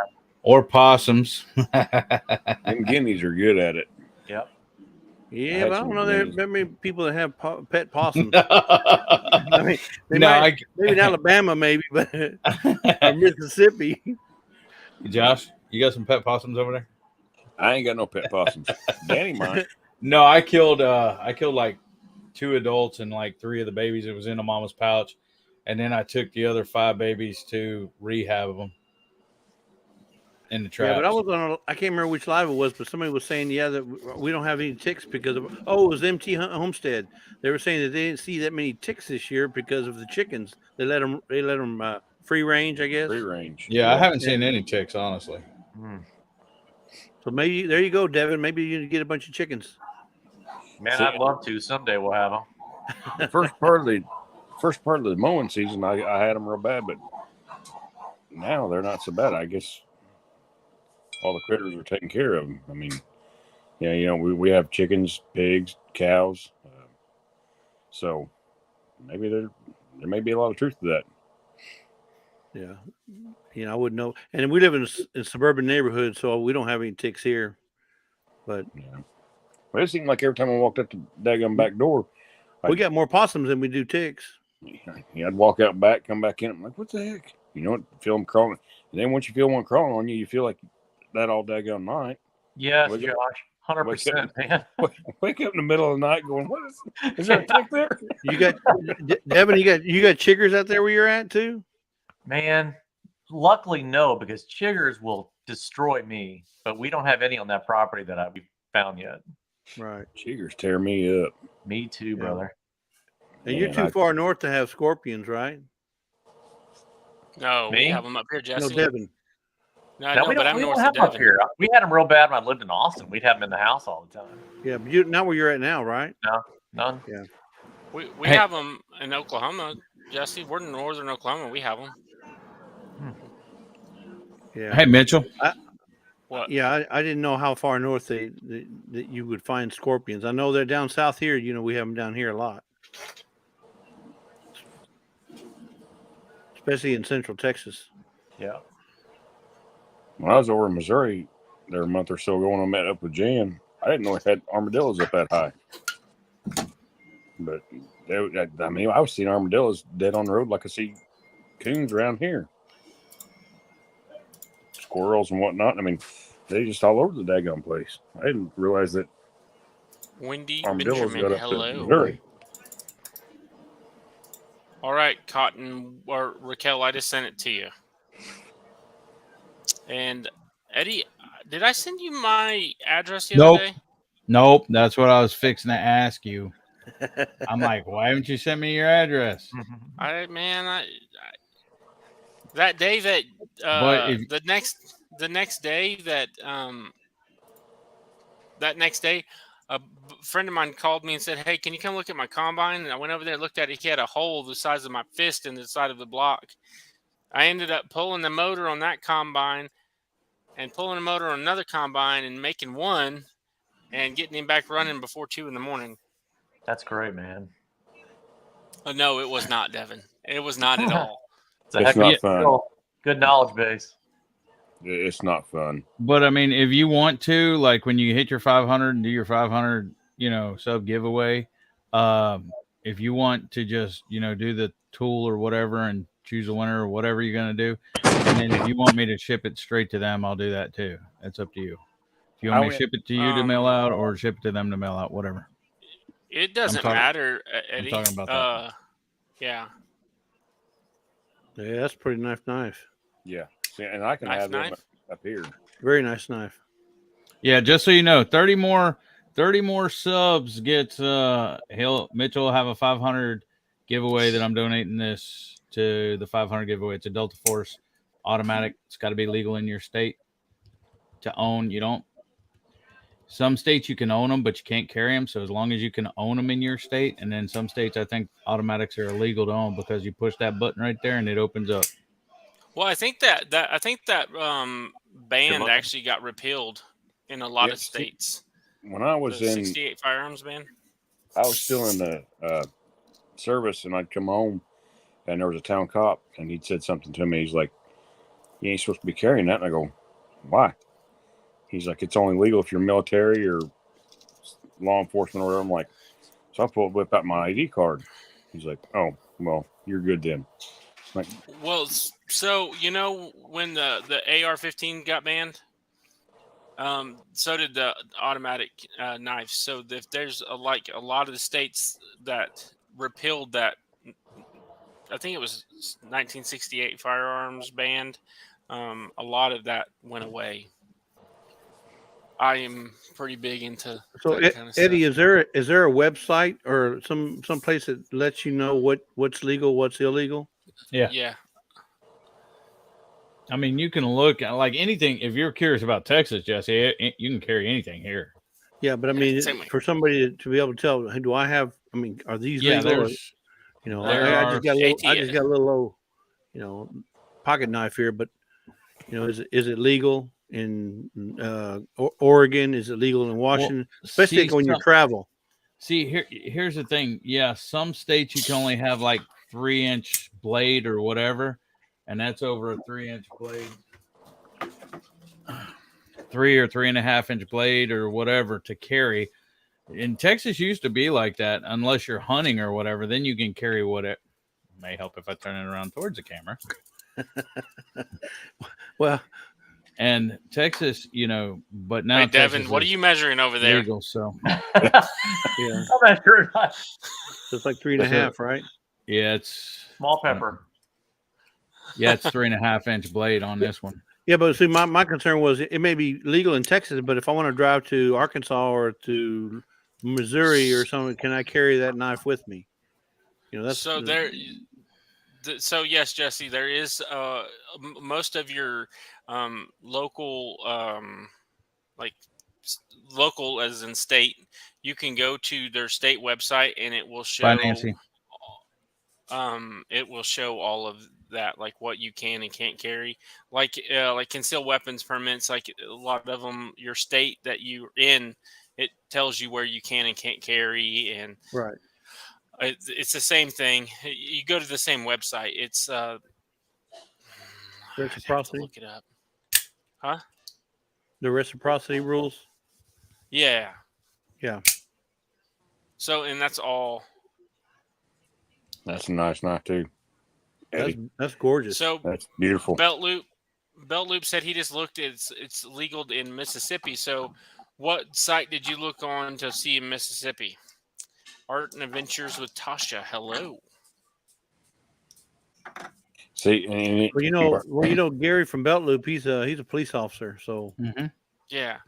or possums. Them guineas are good at it. Yep. Yeah, had but I some don't know. There guineas. many people that have pet possums. I mean, they No, might, maybe in Alabama, maybe, but or Mississippi. Josh, you got some pet possums over there? I ain't got no pet possums. Danny might. No, I killed like 2 adults and like 3 of the babies that was in a mama's pouch, and then I took the other 5 babies to rehab them in the trap. Yeah, but I can't remember which live it was, but somebody was saying, that we don't have any ticks because of, it was MT Homestead. They were saying that they didn't see that many ticks this year because of the chickens. They let them free range, I guess. Free range. Yeah, I haven't seen any ticks, honestly. So maybe there you go, Devin. Maybe you can get a bunch of chickens. Man, See- I'd love to. Someday we'll have them. The first part of the mowing season, I had them real bad, but now they're not so bad. I guess all the critters are taken care of. I mean, yeah, we have chickens, pigs, cows, so maybe there may be a lot of truth to that. Yeah, I wouldn't know. And we live in a suburban neighborhood, so we don't have any ticks here. But Yeah, but it seemed like every time I walked up the daggum back door, we got more possums than we do ticks. I'd walk out back, come back in. I'm like, what the heck? Feel them crawling. And then once you feel one crawling on you, you feel like that all daggum night. Yes, Wake Josh. up. 100%, man. Wake up in the middle of the night going, what is there a tick there? You got Devin. You got chiggers out there where you're at too. Man, luckily no, because chiggers will destroy me. But we don't have any on that property that we've found yet. Right. Chiggers tear me up. Me too, brother. And you're Man, too I- far north to have scorpions, right? No, Me? we have them up here, No, Jesse. Devin. No, I No, know, we but don't, I'm we north don't of have them up Devon. here. We had them real bad when I lived in Austin. We'd have them in the house all the time. Yeah, but you not where you're at now, right? None. We Hey. have them in Oklahoma, Jesse. We're in northern Oklahoma. We have them. Yeah. Hey, Mitchell. What? Yeah, I didn't know how far north that you would find scorpions. I know they're down south here. You know, we have them down here a lot, especially in central Texas. Yeah. When I was over in Missouri there a month or so ago when I met up with Jan, I didn't know it had armadillos up that high. But I mean, I was seeing armadillos dead on the road like I see coons around here. Squirrels and whatnot. I mean, they just all over the daggone place. I didn't realize that Wendy armadillos Benjamin, got up to hello. Missouri. All right, Cotton or Raquel, I just sent it to you. And Eddie, did I send you my address the Nope. other day? Nope, that's what I was fixing to ask you. I'm like, why haven't you sent me your address? That day that But if- the next day that a friend of mine called me and said, "Hey, can you come look at my combine?" And I went over there and looked at it. He had a hole the size of my fist in the side of the block. I ended up pulling the motor on that combine and pulling a motor on another combine and making one and getting him back running before 2 a.m. That's great, man. No, it was not, Devin. It was not at all. It's a It's heck of not a fun. skill. Good knowledge base. It's not fun. But I mean, if you want to, like when you hit your 500 and do your 500, sub giveaway, if you want to just, do the tool or whatever and choose a winner or whatever you're going to do. And then if you want me to ship it straight to them, I'll do that too. It's up to you. If you want me to ship it to you to mail out or ship it to them to mail out, whatever. It doesn't matter, Eddie. I'm talking about that. Yeah. Yeah, that's a pretty nice knife. Yeah. See, and I can have them Knife? up here. Very nice knife. Yeah, just so you know, 30 more subs gets Mitchell will have a 500 giveaway that I'm donating this to the 500 giveaway. It's a Delta Force automatic. It's got to be legal in your state to own. Some states you can own them, but you can't carry them. So as long as you can own them in your state, and then some states I think automatics are illegal to own because you push that button right there and it opens up. Well, I think that ban actually got repealed in a lot of states. When I was The in 68 firearms ban. I was still in the service, and I'd come home, and there was a town cop, and he'd said something to me. He's like, "You ain't supposed to be carrying that." And I go, "Why?" He's like, "It's only legal if you're military or law enforcement or whatever." I'm like, so I whip out my ID card. He's like, "Oh, well, you're good then." I'm like, Well, so when the AR-15 got banned, so did the automatic knives. So if there's a lot of the states that repealed that, I think it was 1968 firearms banned. A lot of that went away. I am pretty big into So that kind of Eddie, stuff. is there a website or some place that lets you know what's legal, what's illegal? Yeah. I mean, you can look at like anything. If you're curious about Texas, Jesse, you can carry anything here. Yeah, but I mean, same way. for somebody to be able to tell, hey, do I have? I mean, are these Yeah, legal? Or, there's I just got a little. I ATF. just got a little low, pocket knife here. But is it legal in Oregon? Is it legal in Washington? Especially when you travel. See, here's the thing. Yeah, some states you can only have like 3-inch blade or whatever, and that's over a 3-inch blade. 3 or 3.5-inch blade or whatever to carry. In Texas used to be like that, unless you're hunting or whatever, then you can carry whatever. May help if I turn it around towards the camera. Well, and Texas, but now Hey, Devin, Texas what are is you measuring over there? legal, so yeah, I'm not sure. so it's like 3.5, right? yeah, it's Small pepper. it's 3.5-inch blade on this one. Yeah, but see, my concern was it may be legal in Texas, but if I want to drive to Arkansas or to Missouri or something, can I carry that knife with me? That's So there. So yes, Jesse, there is most of your local, local as in state. You can go to their state website and it will show. Bye, Nancy. it will show all of that, like what you can and can't carry, like concealed weapons permits. Like a lot of them, your state that you're in, it tells you where you can and can't carry, and Right. it's the same thing. You go to the same website. It's I'd have to Reciprocity. look it up. Huh? The reciprocity rules. Yeah. Yeah. So, and that's all. That's a nice knife too. Eddie. That's gorgeous. So That's beautiful. Belt Loop said he just looked. It's legal in Mississippi. So, what site did you look on to see in Mississippi? Art and Adventures with Tasha. Hello. See, and well, you know, Gary from Belt Loop, he's a police officer. So Yeah.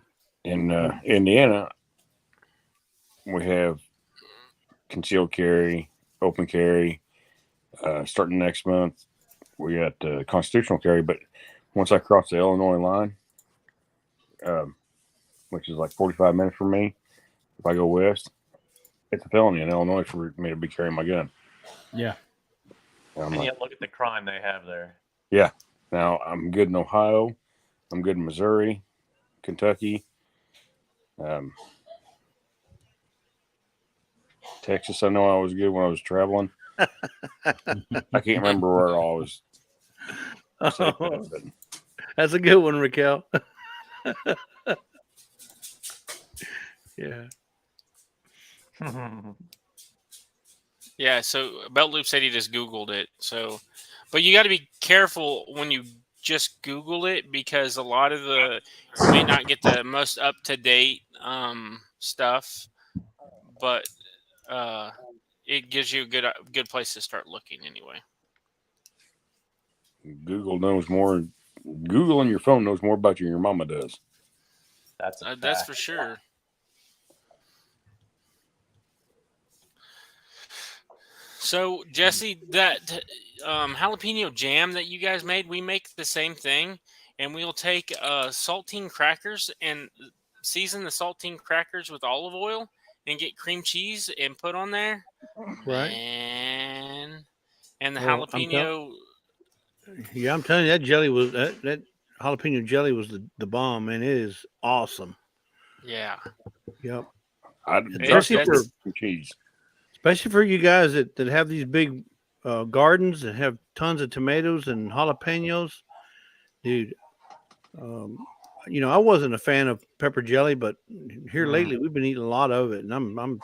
in Indiana, we have concealed carry, open carry. Starting next month, we got constitutional carry. But once I cross the Illinois line, which is like 45 minutes from me, if I go west, it's a felony in Illinois for me to be carrying my gun. Yeah. And I'm And like, yet, look at the crime they have there. now I'm good in Ohio, I'm good in Missouri, Kentucky, Texas. I know I was good when I was traveling. I can't remember where I was. that's a good one, Raquel. Yeah. Yeah. So Belt Loop said he just Googled it. So, but you got to be careful when you just Google it, because a lot of you may not get the most up to date stuff, but it gives you a good place to start looking anyway. Google knows more. Google on your phone knows more about you than your mama does. That's a That's fact. for sure. So Jesse, that jalapeno jam that you guys made, we make the same thing, and we'll take saltine crackers and season the saltine crackers with olive oil and get cream cheese and put on there. Right. And the Well, jalapeno. Yeah, I'm telling you, that jelly was that jalapeno jelly was the bomb, and it is awesome. Yeah. Yep. Especially for cheese. Especially for you guys that have these big gardens that have tons of tomatoes and jalapenos, dude. You know, I wasn't a fan of pepper jelly, but here lately we've been eating a lot of it, and I'm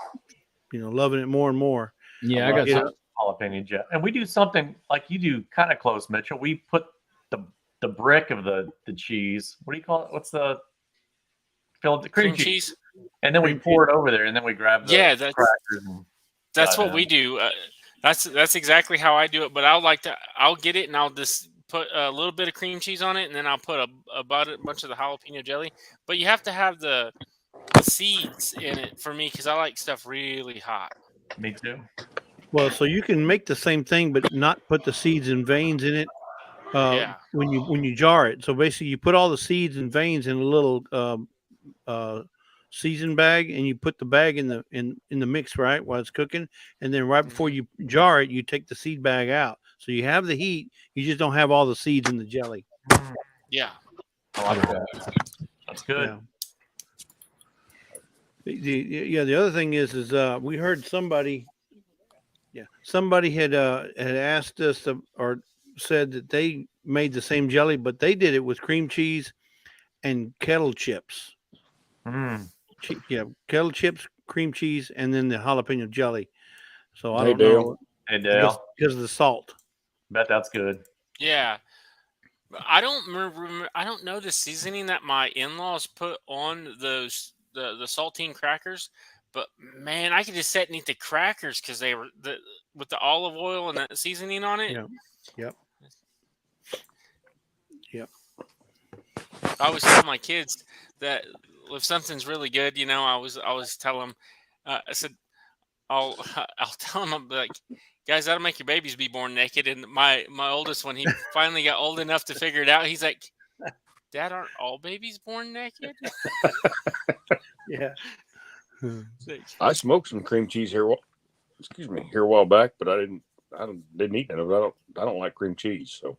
loving it more and more. Yeah, I got some. Jalapeno jelly, and we do something like you do, kind of close, Mitchell. We put the brick of the cheese. What do you call it? What's the cream cheese? And then we pour it over there, and then we grab the crackers. That's what we do. That's exactly how I do it. But I'll get it, and I'll just put a little bit of cream cheese on it, and then I'll put a bunch of the jalapeno jelly. But you have to have the seeds in it for me, because I like stuff really hot. Me too. Well, so you can make the same thing, but not put the seeds and veins in it. When you jar it. So basically, you put all the seeds and veins in a little season bag, and you put the bag in the mix right while it's cooking, and then right before you jar it, you take the seed bag out. So you have the heat, you just don't have all the seeds in the jelly. Yeah, I like that. That's good. Yeah. The other thing is we heard somebody had asked us or said that they made the same jelly, but they did it with cream cheese and kettle chips. Kettle chips, cream cheese, and then the jalapeno jelly. So I don't know. Hey, Dale. Because of the salt. Bet that's good. Yeah. I don't remember. I don't know the seasoning that my in-laws put on those the saltine crackers, but man, I could just sit and eat the crackers because they were with the olive oil and that seasoning on it. Yep. I always tell my kids that if something's really good, I always tell them. I said, I'll tell them, I'm like, guys, that'll make your babies be born naked. And my oldest, when he finally got old enough to figure it out, he's like, Dad, aren't all babies born naked? Yeah. I smoked some cream cheese here a while back, but I didn't didn't eat none of it. I don't like cream cheese. So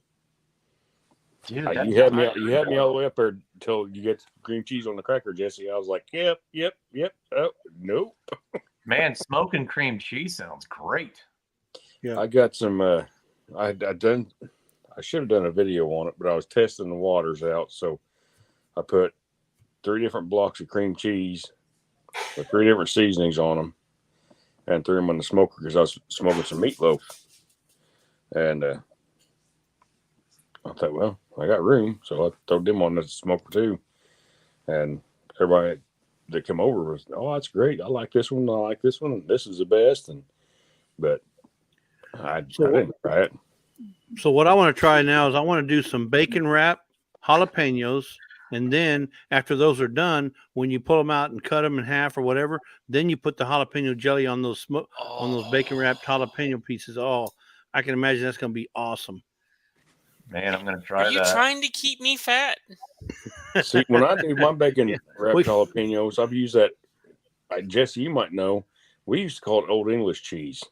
Dude, you that's had me nice. all the way up there until you get cream cheese on the cracker, Jesse. I was like, yep. Oh, nope. Man, smoking cream cheese sounds great. I got some. I should have done a video on it, but I was testing the waters out. So I put 3 different blocks of cream cheese with 3 different seasonings on them, and threw them in the smoker because I was smoking some meatloaf. And I thought, well, I got room, so I threw them on the smoker too. And everybody that come over was, oh, that's great. I like this one. I like this one. And this is the best. But I didn't try it. So what I want to try now is I want to do some bacon wrap jalapenos, and then after those are done, when you pull them out and cut them in half or whatever, then you put the jalapeno jelly on those on those bacon wrapped jalapeno pieces. Oh, I can imagine that's going to be awesome. Man, I'm gonna try Are you that. trying to keep me fat? See, when I do my bacon wrapped jalapenos, I've used that. Jesse, you might know. We used to call it Old English cheese.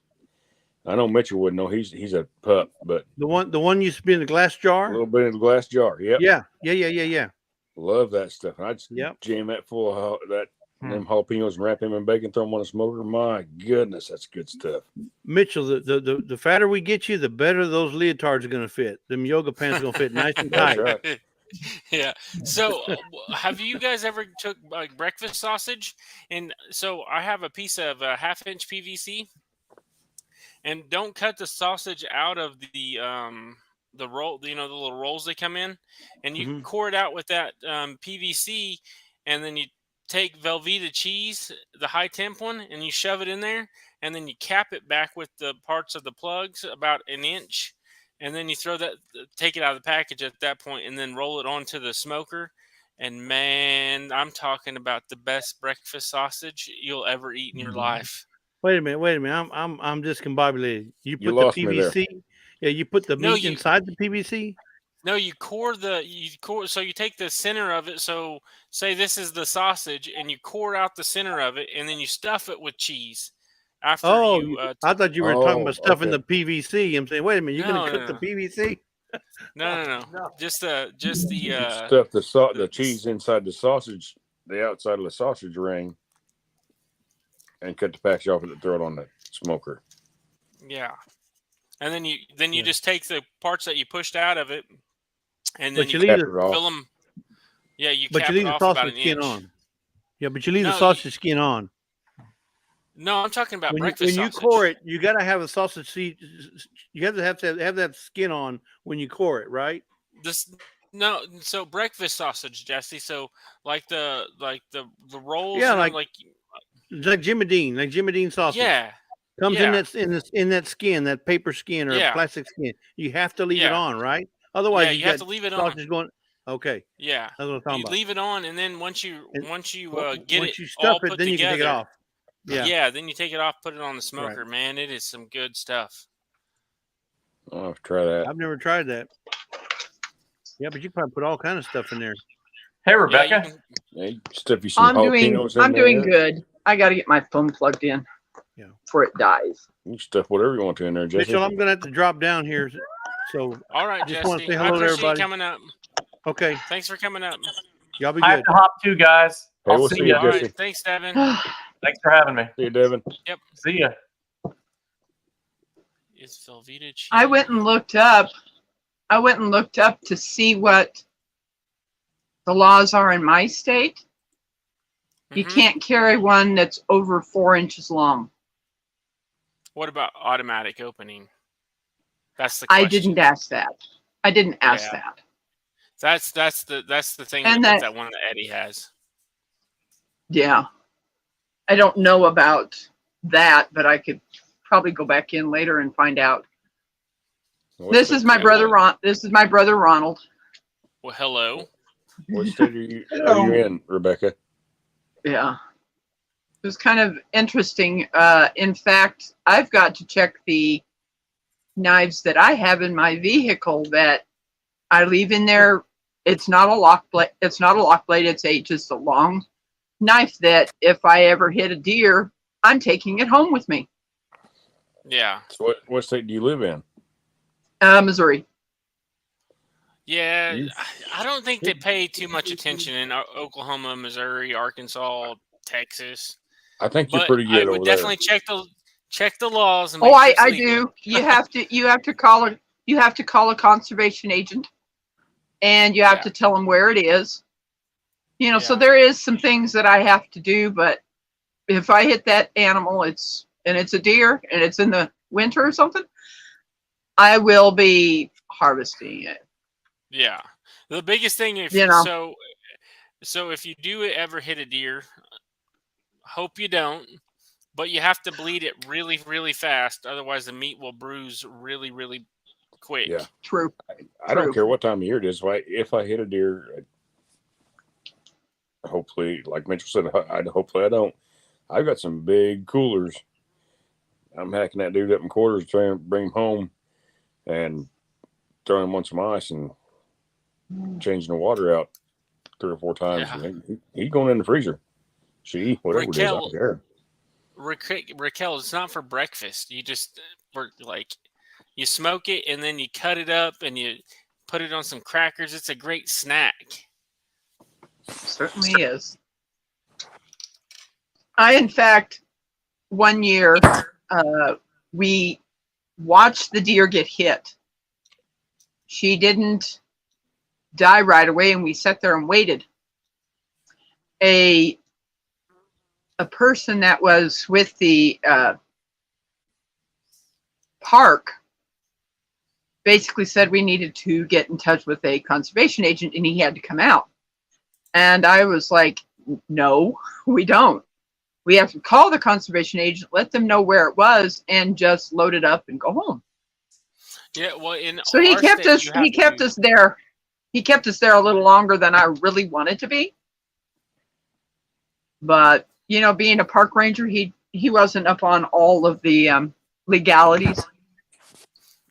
I know Mitchell wouldn't know. He's a pup, but The one used to be in the glass a jar. little bit in the glass jar. Yep. Yeah. Love that stuff. And I'd Yep. jam that full of them jalapenos and wrap them in bacon, throw them on a smoker. My goodness, that's good stuff. Mitchell, the fatter we get you, the better those leotards are going to fit. Them yoga pants are going to fit nice and That's tight. right. Yeah. So, have you guys ever took like breakfast sausage? And so I have a piece of 1/2-inch PVC, and don't cut the sausage out of the roll. You know, the little rolls they come in, and you core it out with that PVC, and then you take Velveeta cheese, the high temp one, and you shove it in there, and then you cap it back with the parts of the plugs about 1 inch. And then you take it out of the package at that point, and then roll it onto the smoker. And man, I'm talking about the best breakfast sausage you'll ever eat in your life. Wait a minute. I'm discombobulated. You put the lost me there. PVC. Yeah, you put the meat inside the PVC. No, you core. So you take the center of it. So say this is the sausage, and you core out the center of it, and then you stuff it with cheese. After I thought you were talking about stuffing okay. the PVC. I'm saying, wait a minute, you're going to cook No. the PVC? No. Just the Stuff the cheese inside the sausage, the outside of the sausage ring, and cut the package off and throw it on the smoker. Yeah. And then you just take the parts that you pushed out of it, and then But you Cap leave it off. fill them. Yeah, you But cap you leave it the off about sausage 1 skin inch. on. Yeah, but you leave the No, sausage skin on. No, I'm talking about When breakfast you sausage. core it, you got to have a sausage seed. You have to have that skin on when you core it, right? So breakfast sausage, Jesse. So like the rolls. Yeah, like It's like Jimmy Dean sausage. yeah. Comes Yeah. in that skin, that paper skin or Yeah. plastic skin. You have to leave it Yeah. on, right? Otherwise, Yeah, you you have got to leave it on. sausage going. Okay, Yeah. that's what I'm talking You about. leave it on, and then once you get Once it you all stuff it, put then you can take it together, off. Yeah. Yeah, then you take it off, put it on the smoker. Man, it is some good stuff. I'll have to try that. I've never tried that. Yeah, but you can probably put all kind of stuff in there. Hey, Yeah, Rebecca. Hey, stuff you some I'm jalapenos in I'm doing there. good. I got to get my phone plugged in Yeah. before it dies. You can stuff whatever you want to in there, Jesse. Mitchell, I'm going to have to drop down here. So, All right, Just Jesse. wanna say I hello to appreciate everybody. you coming up. okay, Thanks for coming up. y'all be I have good. to hop too, guys. Hey, I'll we'll see see you. you, All Jesse. right, thanks, Devin. Thanks for having me. See you, Devin. See ya. Is Velveeta cheese? I went and looked up to see what the laws are in my state. You Mhm. can't carry one that's over 4 inches long. What about automatic opening? That's the I question. didn't ask that. I didn't ask Yeah. that. That's the thing And with that- that one that Eddie has. Yeah. I don't know about that, but I could probably go back in later and find out. This is my brother Ronald. Well, hello. What state are you in, Rebecca? Yeah. It was kind of interesting. In fact, I've got to check the knives that I have in my vehicle that I leave in there. It's not a lock blade. It's not a lock blade. It's just a long knife that if I ever hit a deer, I'm taking it home with me. Yeah. So what state do you live in? Missouri. Yeah, You- I don't think they pay too much attention in Oklahoma, Missouri, Arkansas, Texas. I think you're But pretty I good would over there. definitely check the laws and Oh, make sure it's I legal. do. You have to call a conservation agent, and you have Yeah. to tell them where it is. So Yeah. there is some things that I have to do, but if I hit that animal, it's a deer and it's in the winter or something, I will be harvesting it. Yeah. The biggest thing if You know. so if you do ever hit a deer, hope you don't, but you have to bleed it really, really fast. Otherwise the meat will bruise really, really quick. Yeah. True. I don't True. care what time of year it is. If I hit a deer, hopefully, like Mitchell said, hopefully I don't. I've got some big coolers. I'm hacking that dude up in quarters, trying to bring him home, and throwing him on some ice and changing the water out 3 or 4 times. Yeah. And he's going in the freezer. Whatever it is, I don't care. Raquel, it's not for breakfast. You just you smoke it and then you cut it up and you put it on some crackers. It's a great snack. Certainly is. In fact, one year, we watched the deer get hit. She didn't die right away, and we sat there and waited. A person that was with the park basically said we needed to get in touch with a conservation agent, and he had to come out. And I was like, no, we don't. We have to call the conservation agent, let them know where it was, and just load it up and go home. Yeah, well, So he kept us. He kept us there. He kept us there a little longer than I really wanted to be. But being a park ranger, he wasn't up on all of the legalities.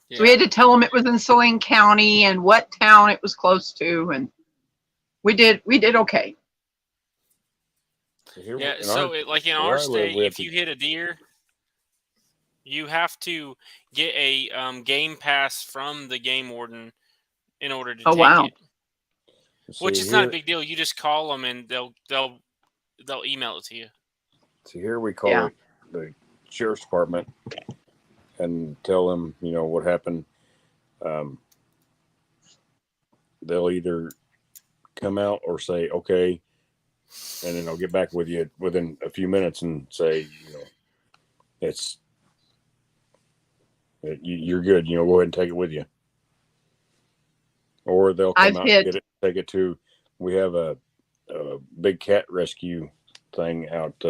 Yeah. So we had to tell him it was in Saline County and what town it was close to, and we did okay. Yeah, so in our state, if you hit a deer, you have to get a game pass from the game warden in order to take wow. it. Which is not a big deal. You just call them and they'll email it to you. So here we call the sheriff's department and tell them, what happened. They'll either come out or say, okay, and then I'll get back with you within a few minutes and say, you're good. Go ahead and take it with you. Or they'll come out and get it, take it to. We have a big cat rescue thing out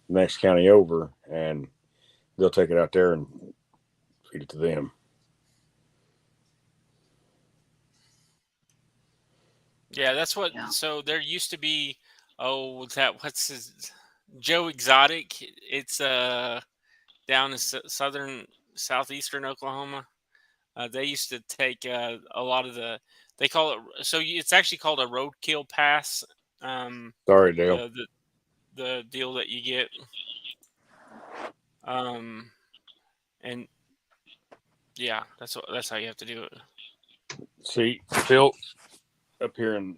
next county over, and they'll take it out there and feed it to them. Yeah, that's what. Yeah. So there used to be. What's his Joe Exotic? It's down in southeastern Oklahoma. They used to take a lot of the. They call it. So it's actually called a roadkill pass. Sorry, Dale. The deal that you get. And yeah, that's how you have to do it. See, Phil, up here in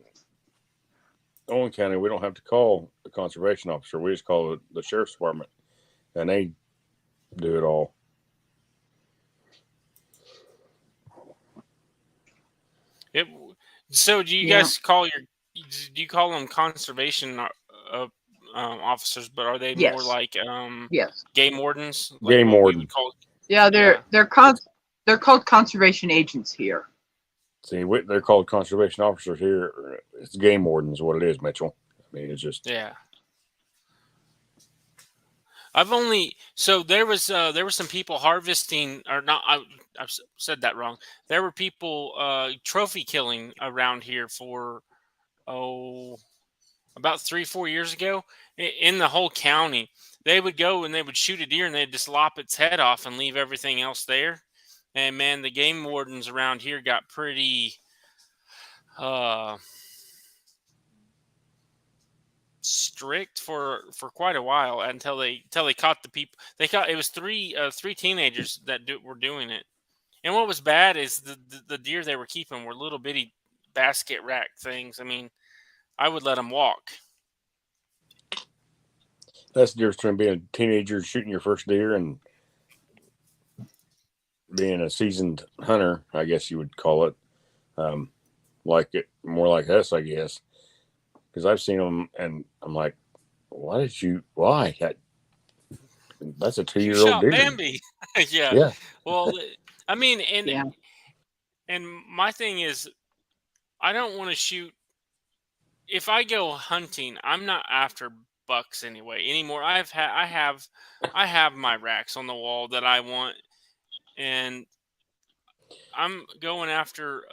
Owen County, we don't have to call the conservation officer. We just call the sheriff's department, and they do it all. So do you guys call do you call them conservation officers, but are they more like game wardens? Like game wardens. They're called conservation agents here. See, they're called conservation officers here. It's game wardens, what it is, Mitchell. I mean, it's just there was some people harvesting, or not. I've said that wrong. There were people trophy killing around here for about 3-4 years ago in the whole county. They would go and they would shoot a deer and they'd just lop its head off and leave everything else there. And man, the game wardens around here got pretty strict for quite a while until they caught the people. It was three teenagers that were doing it. And what was bad is the deer they were keeping were little bitty basket rack things. I mean, I would let them walk. That's the difference between being a teenager shooting your first deer and being a seasoned hunter, I guess you would call it. More like us, I guess. Because I've seen them and I'm like, why? That's a 2-year-old Shot deer. Bambi. Yeah. Yeah. Well, I mean, Yeah. and my thing is, I don't want to shoot. If I go hunting, I'm not after bucks anymore. I have my racks on the wall that I want, and I'm going after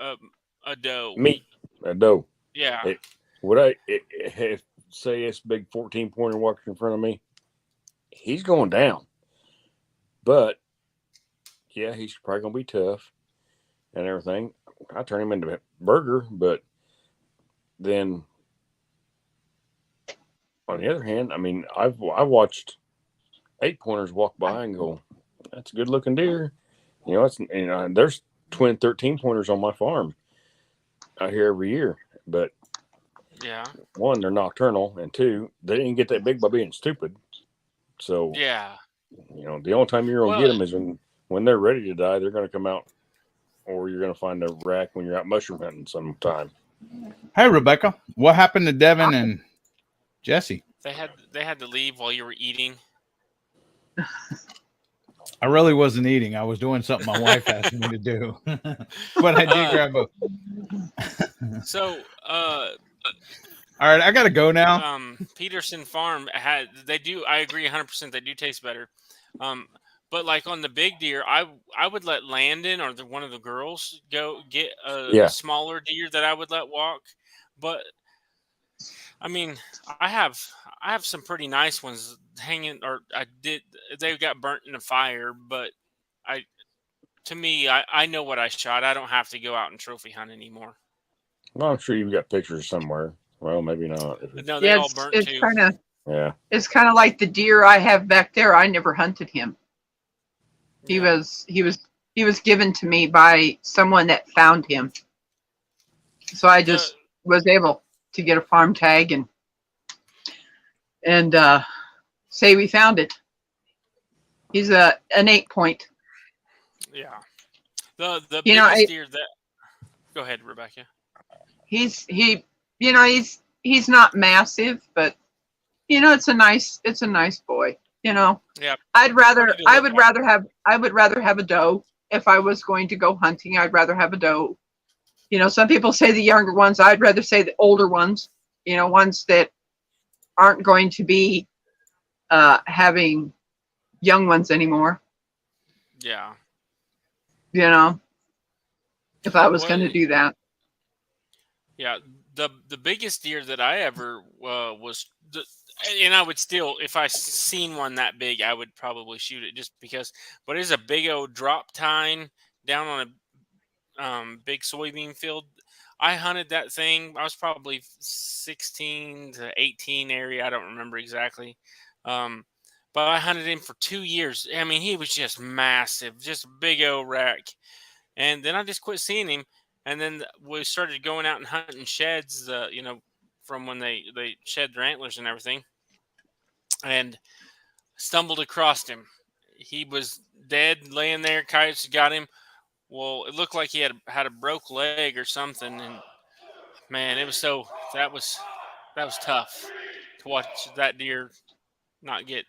a doe. A doe. Yeah. Say it's big 14-pointer walking in front of me, he's going down. But yeah, he's probably gonna be tough and everything. I turn him into a burger, but then on the other hand, I mean, I watched 8-pointers walk by and go, "That's a good-looking deer." You know, there's twin 13-pointers on my farm out here every year, but Yeah. one, they're nocturnal, and two, they didn't get that big by being stupid. So Yeah. you know, the only time you're gonna get them is when they're ready to die. They're gonna come out, or you're gonna find a rack when you're out mushroom hunting sometime. Hey, Rebecca, what happened to Devin and Jesse? They had to leave while you were eating. I really wasn't eating. I was doing something my wife asked me to do, but I did grab a. So, All right, I gotta go now. Peterson Farm I agree 100%. They do taste better. But like on the big deer, I would let Landon or one of the girls go get a smaller deer that I would let walk. But I mean, I have some pretty nice ones hanging, or they got burnt in a fire, but to me, I know what I shot. I don't have to go out and trophy hunt anymore. Well, I'm sure you've got pictures somewhere. Well, maybe not. No, they all burnt too. It's kind of like the deer I have back there. I never hunted him. He was given to me by someone that found him. So I just was able to get a farm tag and say we found it. He's an 8-point. Yeah. The biggest deer that. Go ahead, Rebecca. He's not massive, but it's a nice boy. Yeah. I would rather have a doe if I was going to go hunting. I'd rather have a doe. Some people say the younger ones. I'd rather say the older ones. Ones that aren't going to be having young ones anymore. Yeah. If I was going to do that. Yeah, the biggest deer that I ever was, and I would still, if I seen one that big, I would probably shoot it just because. But it's a big old drop tine down on a big soybean field. I hunted that thing. I was probably 16 to 18 area. I don't remember exactly. But I hunted him for 2 years. I mean, he was just massive, just a big old rack. And then I just quit seeing him. And then we started going out and hunting sheds, from when they shed their antlers and everything. And stumbled across him. He was dead, laying there. Coyotes got him. Well, it looked like he had a broke leg or something. And man, that was tough to watch that deer not get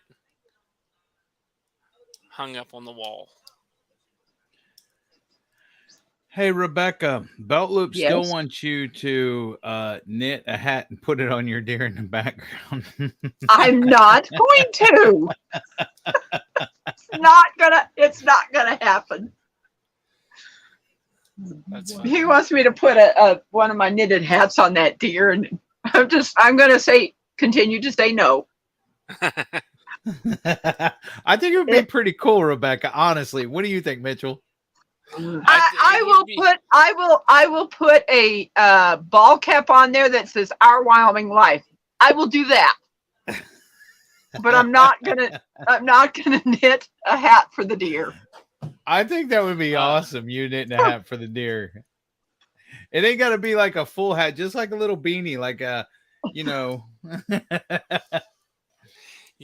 hung up on the wall. Hey, Rebecca, Belt Loop Yes. still wants you to knit a hat and put it on your deer in the background. I'm not going to. It's not gonna happen. That's fine. He wants me to put one of my knitted hats on that deer, and I'm gonna continue to say no. I think it would be pretty cool, Rebecca. Honestly, what do you think, Mitchell? I will put a ball cap on there that says "Our Wyoming Life," I will do that. But I'm not gonna knit a hat for the deer. I think that would be awesome. You knitting a hat for the deer. It ain't got to be like a full hat, just like a little beanie, like a, you know.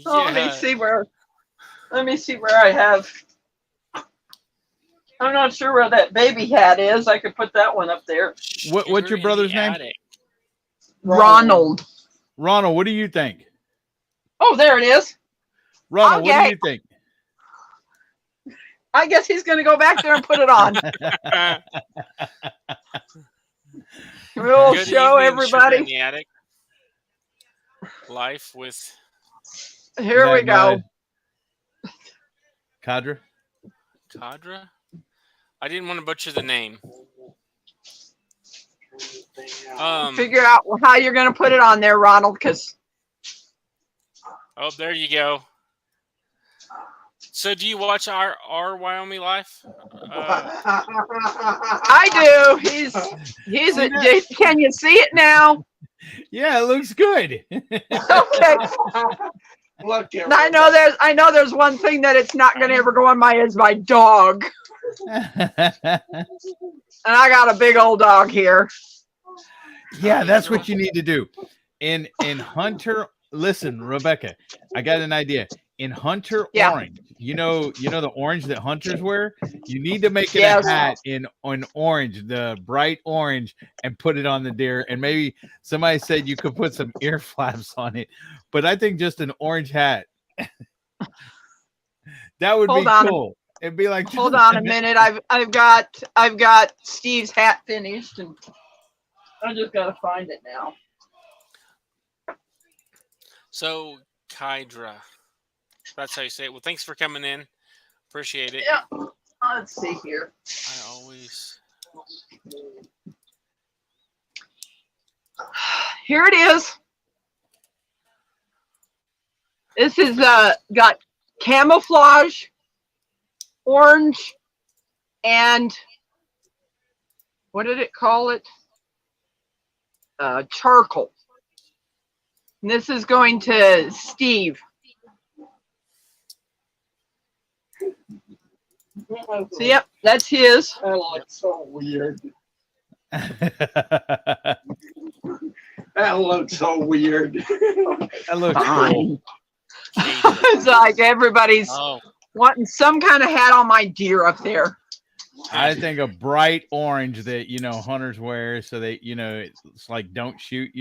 Oh, let me see where I have. I'm not sure where that baby hat is. I could put that one up there. What's your brother's name? Ronald. Ronald, what do you think? Oh, there it is. Ronald, what Okay. do you think? I guess he's going to go back there and put it on. We'll Good show evening, Sugar in everybody. the Attic. Life with Here we go. Kadra? Kadra. I didn't want to butcher the name. Figure out how you're going to put it on there, Ronald, because Oh, there you go. So, do you watch our Wyoming Life? I do. He's can you see it now? Yeah, it looks good. Okay. Look at I know there's one thing that it's not going to ever go on is my dog. And I got a big old dog here. Yeah, that's what you need to do. In Hunter, listen, Rebecca, I got an idea. In Hunter orange, you know the orange that hunters wear. You need to make it a hat in orange, the bright orange, and put it on the deer. And maybe somebody said you could put some ear flaps on it, but I think just an orange hat that would be cool. It'd be like, hold on a minute. I've got Steve's hat finished, and I just got to find it now. So, Kydra. That's how you say it. Well, thanks for coming in. Appreciate it. Yeah. Let's see here. I always. Here it is. This is got camouflage, orange, and what did it call it? Charcoal. And this is going to Steve. So, yep, that's his. That looks so weird. That looks so weird. That looks cool. It's like everybody's wanting some kind of hat on my deer up there. I think a bright orange that hunters wear, so they it's like don't shoot.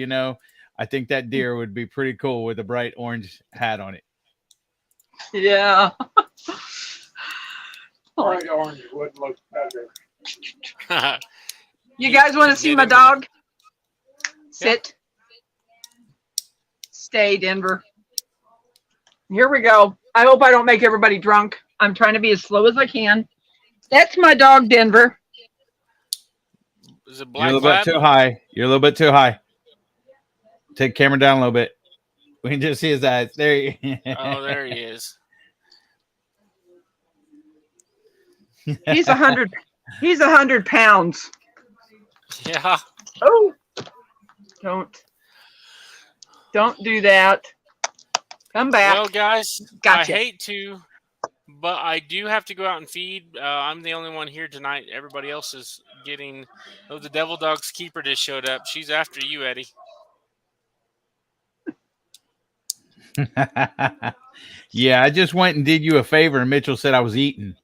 I think that deer would be pretty cool with a bright orange hat on it. Yeah. Bright orange would look better. You guys want to see my dog? Sit. Stay, Denver. Here we go. I hope I don't make everybody drunk. I'm trying to be as slow as I can. That's my dog, Denver. Is it You're black a little bit too high. You're a little bit too high. Take camera down a little bit. We can just see his eyes. There he Oh, there he is. He's 100. He's 100 pounds. Yeah. Oh, don't do that. Come back. Well, guys, Gotcha. I hate to, but I do have to go out and feed. I'm the only one here tonight. Everybody else is getting. Oh, the Devil Dog's keeper just showed up. She's after you, Eddie. Yeah, I just went and did you a favor, and Mitchell said I was eating.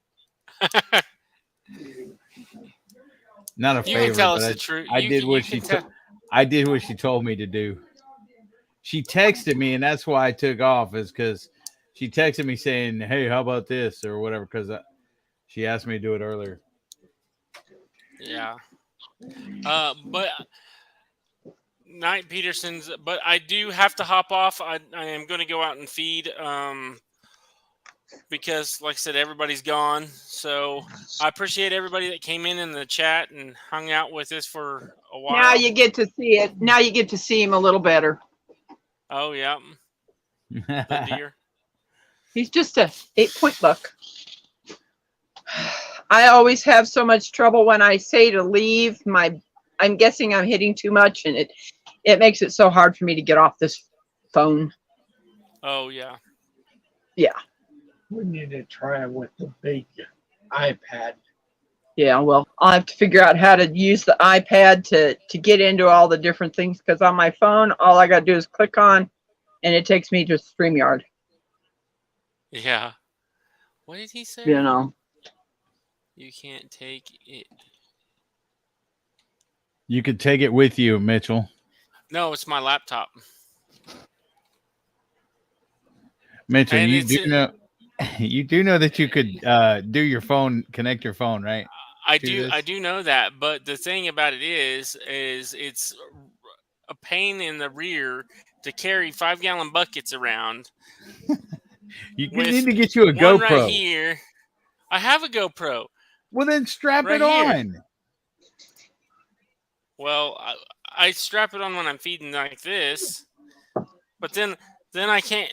Not a You favor, can tell but us the truth. I did what I did what she told me to do. She texted me, and that's why I took off, is because she texted me saying, "Hey, how about this?" or whatever, because she asked me to do it earlier. Yeah. But Knight Peterson's. But I do have to hop off. I am going to go out and feed. Because, like I said, everybody's gone. So I appreciate everybody that came in the chat and hung out with us for a while. Now you get to see it. Now you get to see him a little better. Oh, yeah. The deer. He's just a 8-point buck. I always have so much trouble when I say to leave. I'm guessing I'm hitting too much, and it makes it so hard for me to get off this phone. Oh yeah. Yeah. We need to try it with the big iPad. Yeah, well, I'll have to figure out how to use the iPad to get into all the different things, because on my phone, all I got to do is click on, and it takes me to StreamYard. Yeah. What did he say? You know. You can't take it. You could take it with you, Mitchell. No, it's my laptop. Mitchell, And you it's do know you do know that you could do your phone, connect your phone, right? I to do this? I do know that, but the thing about it is it's a pain in the rear to carry 5-gallon buckets around. You with need to get you a one GoPro. right here. I have a GoPro. Well, then strap Right it here. on. Well, I strap it on when I'm feeding like this, but then I can't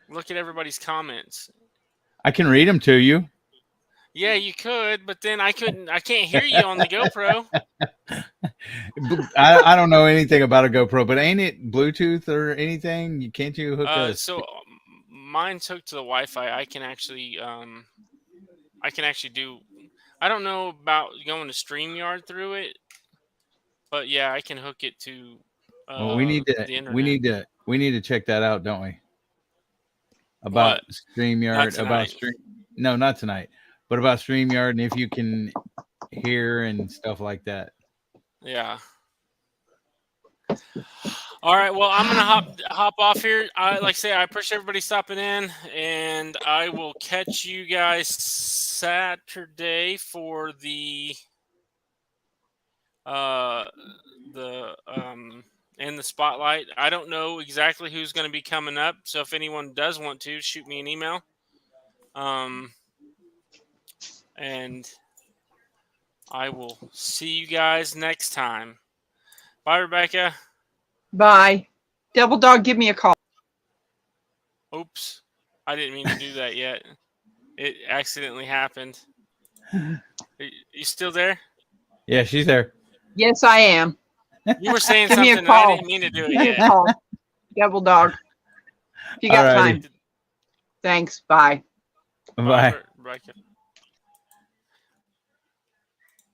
look at everybody's comments. I can read them to you. Yeah, you could, but then I can't hear you on the GoPro. I don't know anything about a GoPro, but ain't it Bluetooth or anything? Can't you hook us? So mine's hooked to the Wi-Fi. I can actually do. I don't know about going to StreamYard through it, but yeah, I can hook it to. Well, we need the to internet. we need to check that out, don't we? About What? StreamYard, Not about tonight. no, not tonight, but about StreamYard and if you can hear and stuff like that. Yeah. All right. Well, I'm gonna hop off here. Like I say, I appreciate everybody stopping in, and I will catch you guys Saturday for the in the spotlight. I don't know exactly who's going to be coming up, so if anyone does want to, shoot me an email. And I will see you guys next time. Bye, Rebecca. Bye. Devil Dog, give me a call. Oops. I didn't mean to do that yet. It accidentally happened. You still there? Yeah, she's there. Yes, I am. You were saying Give me a something and I call. didn't mean to do it Give me a yet. call. Devil Dog. If you got Alrighty. time. Thanks. Bye. Bye. Rebecca.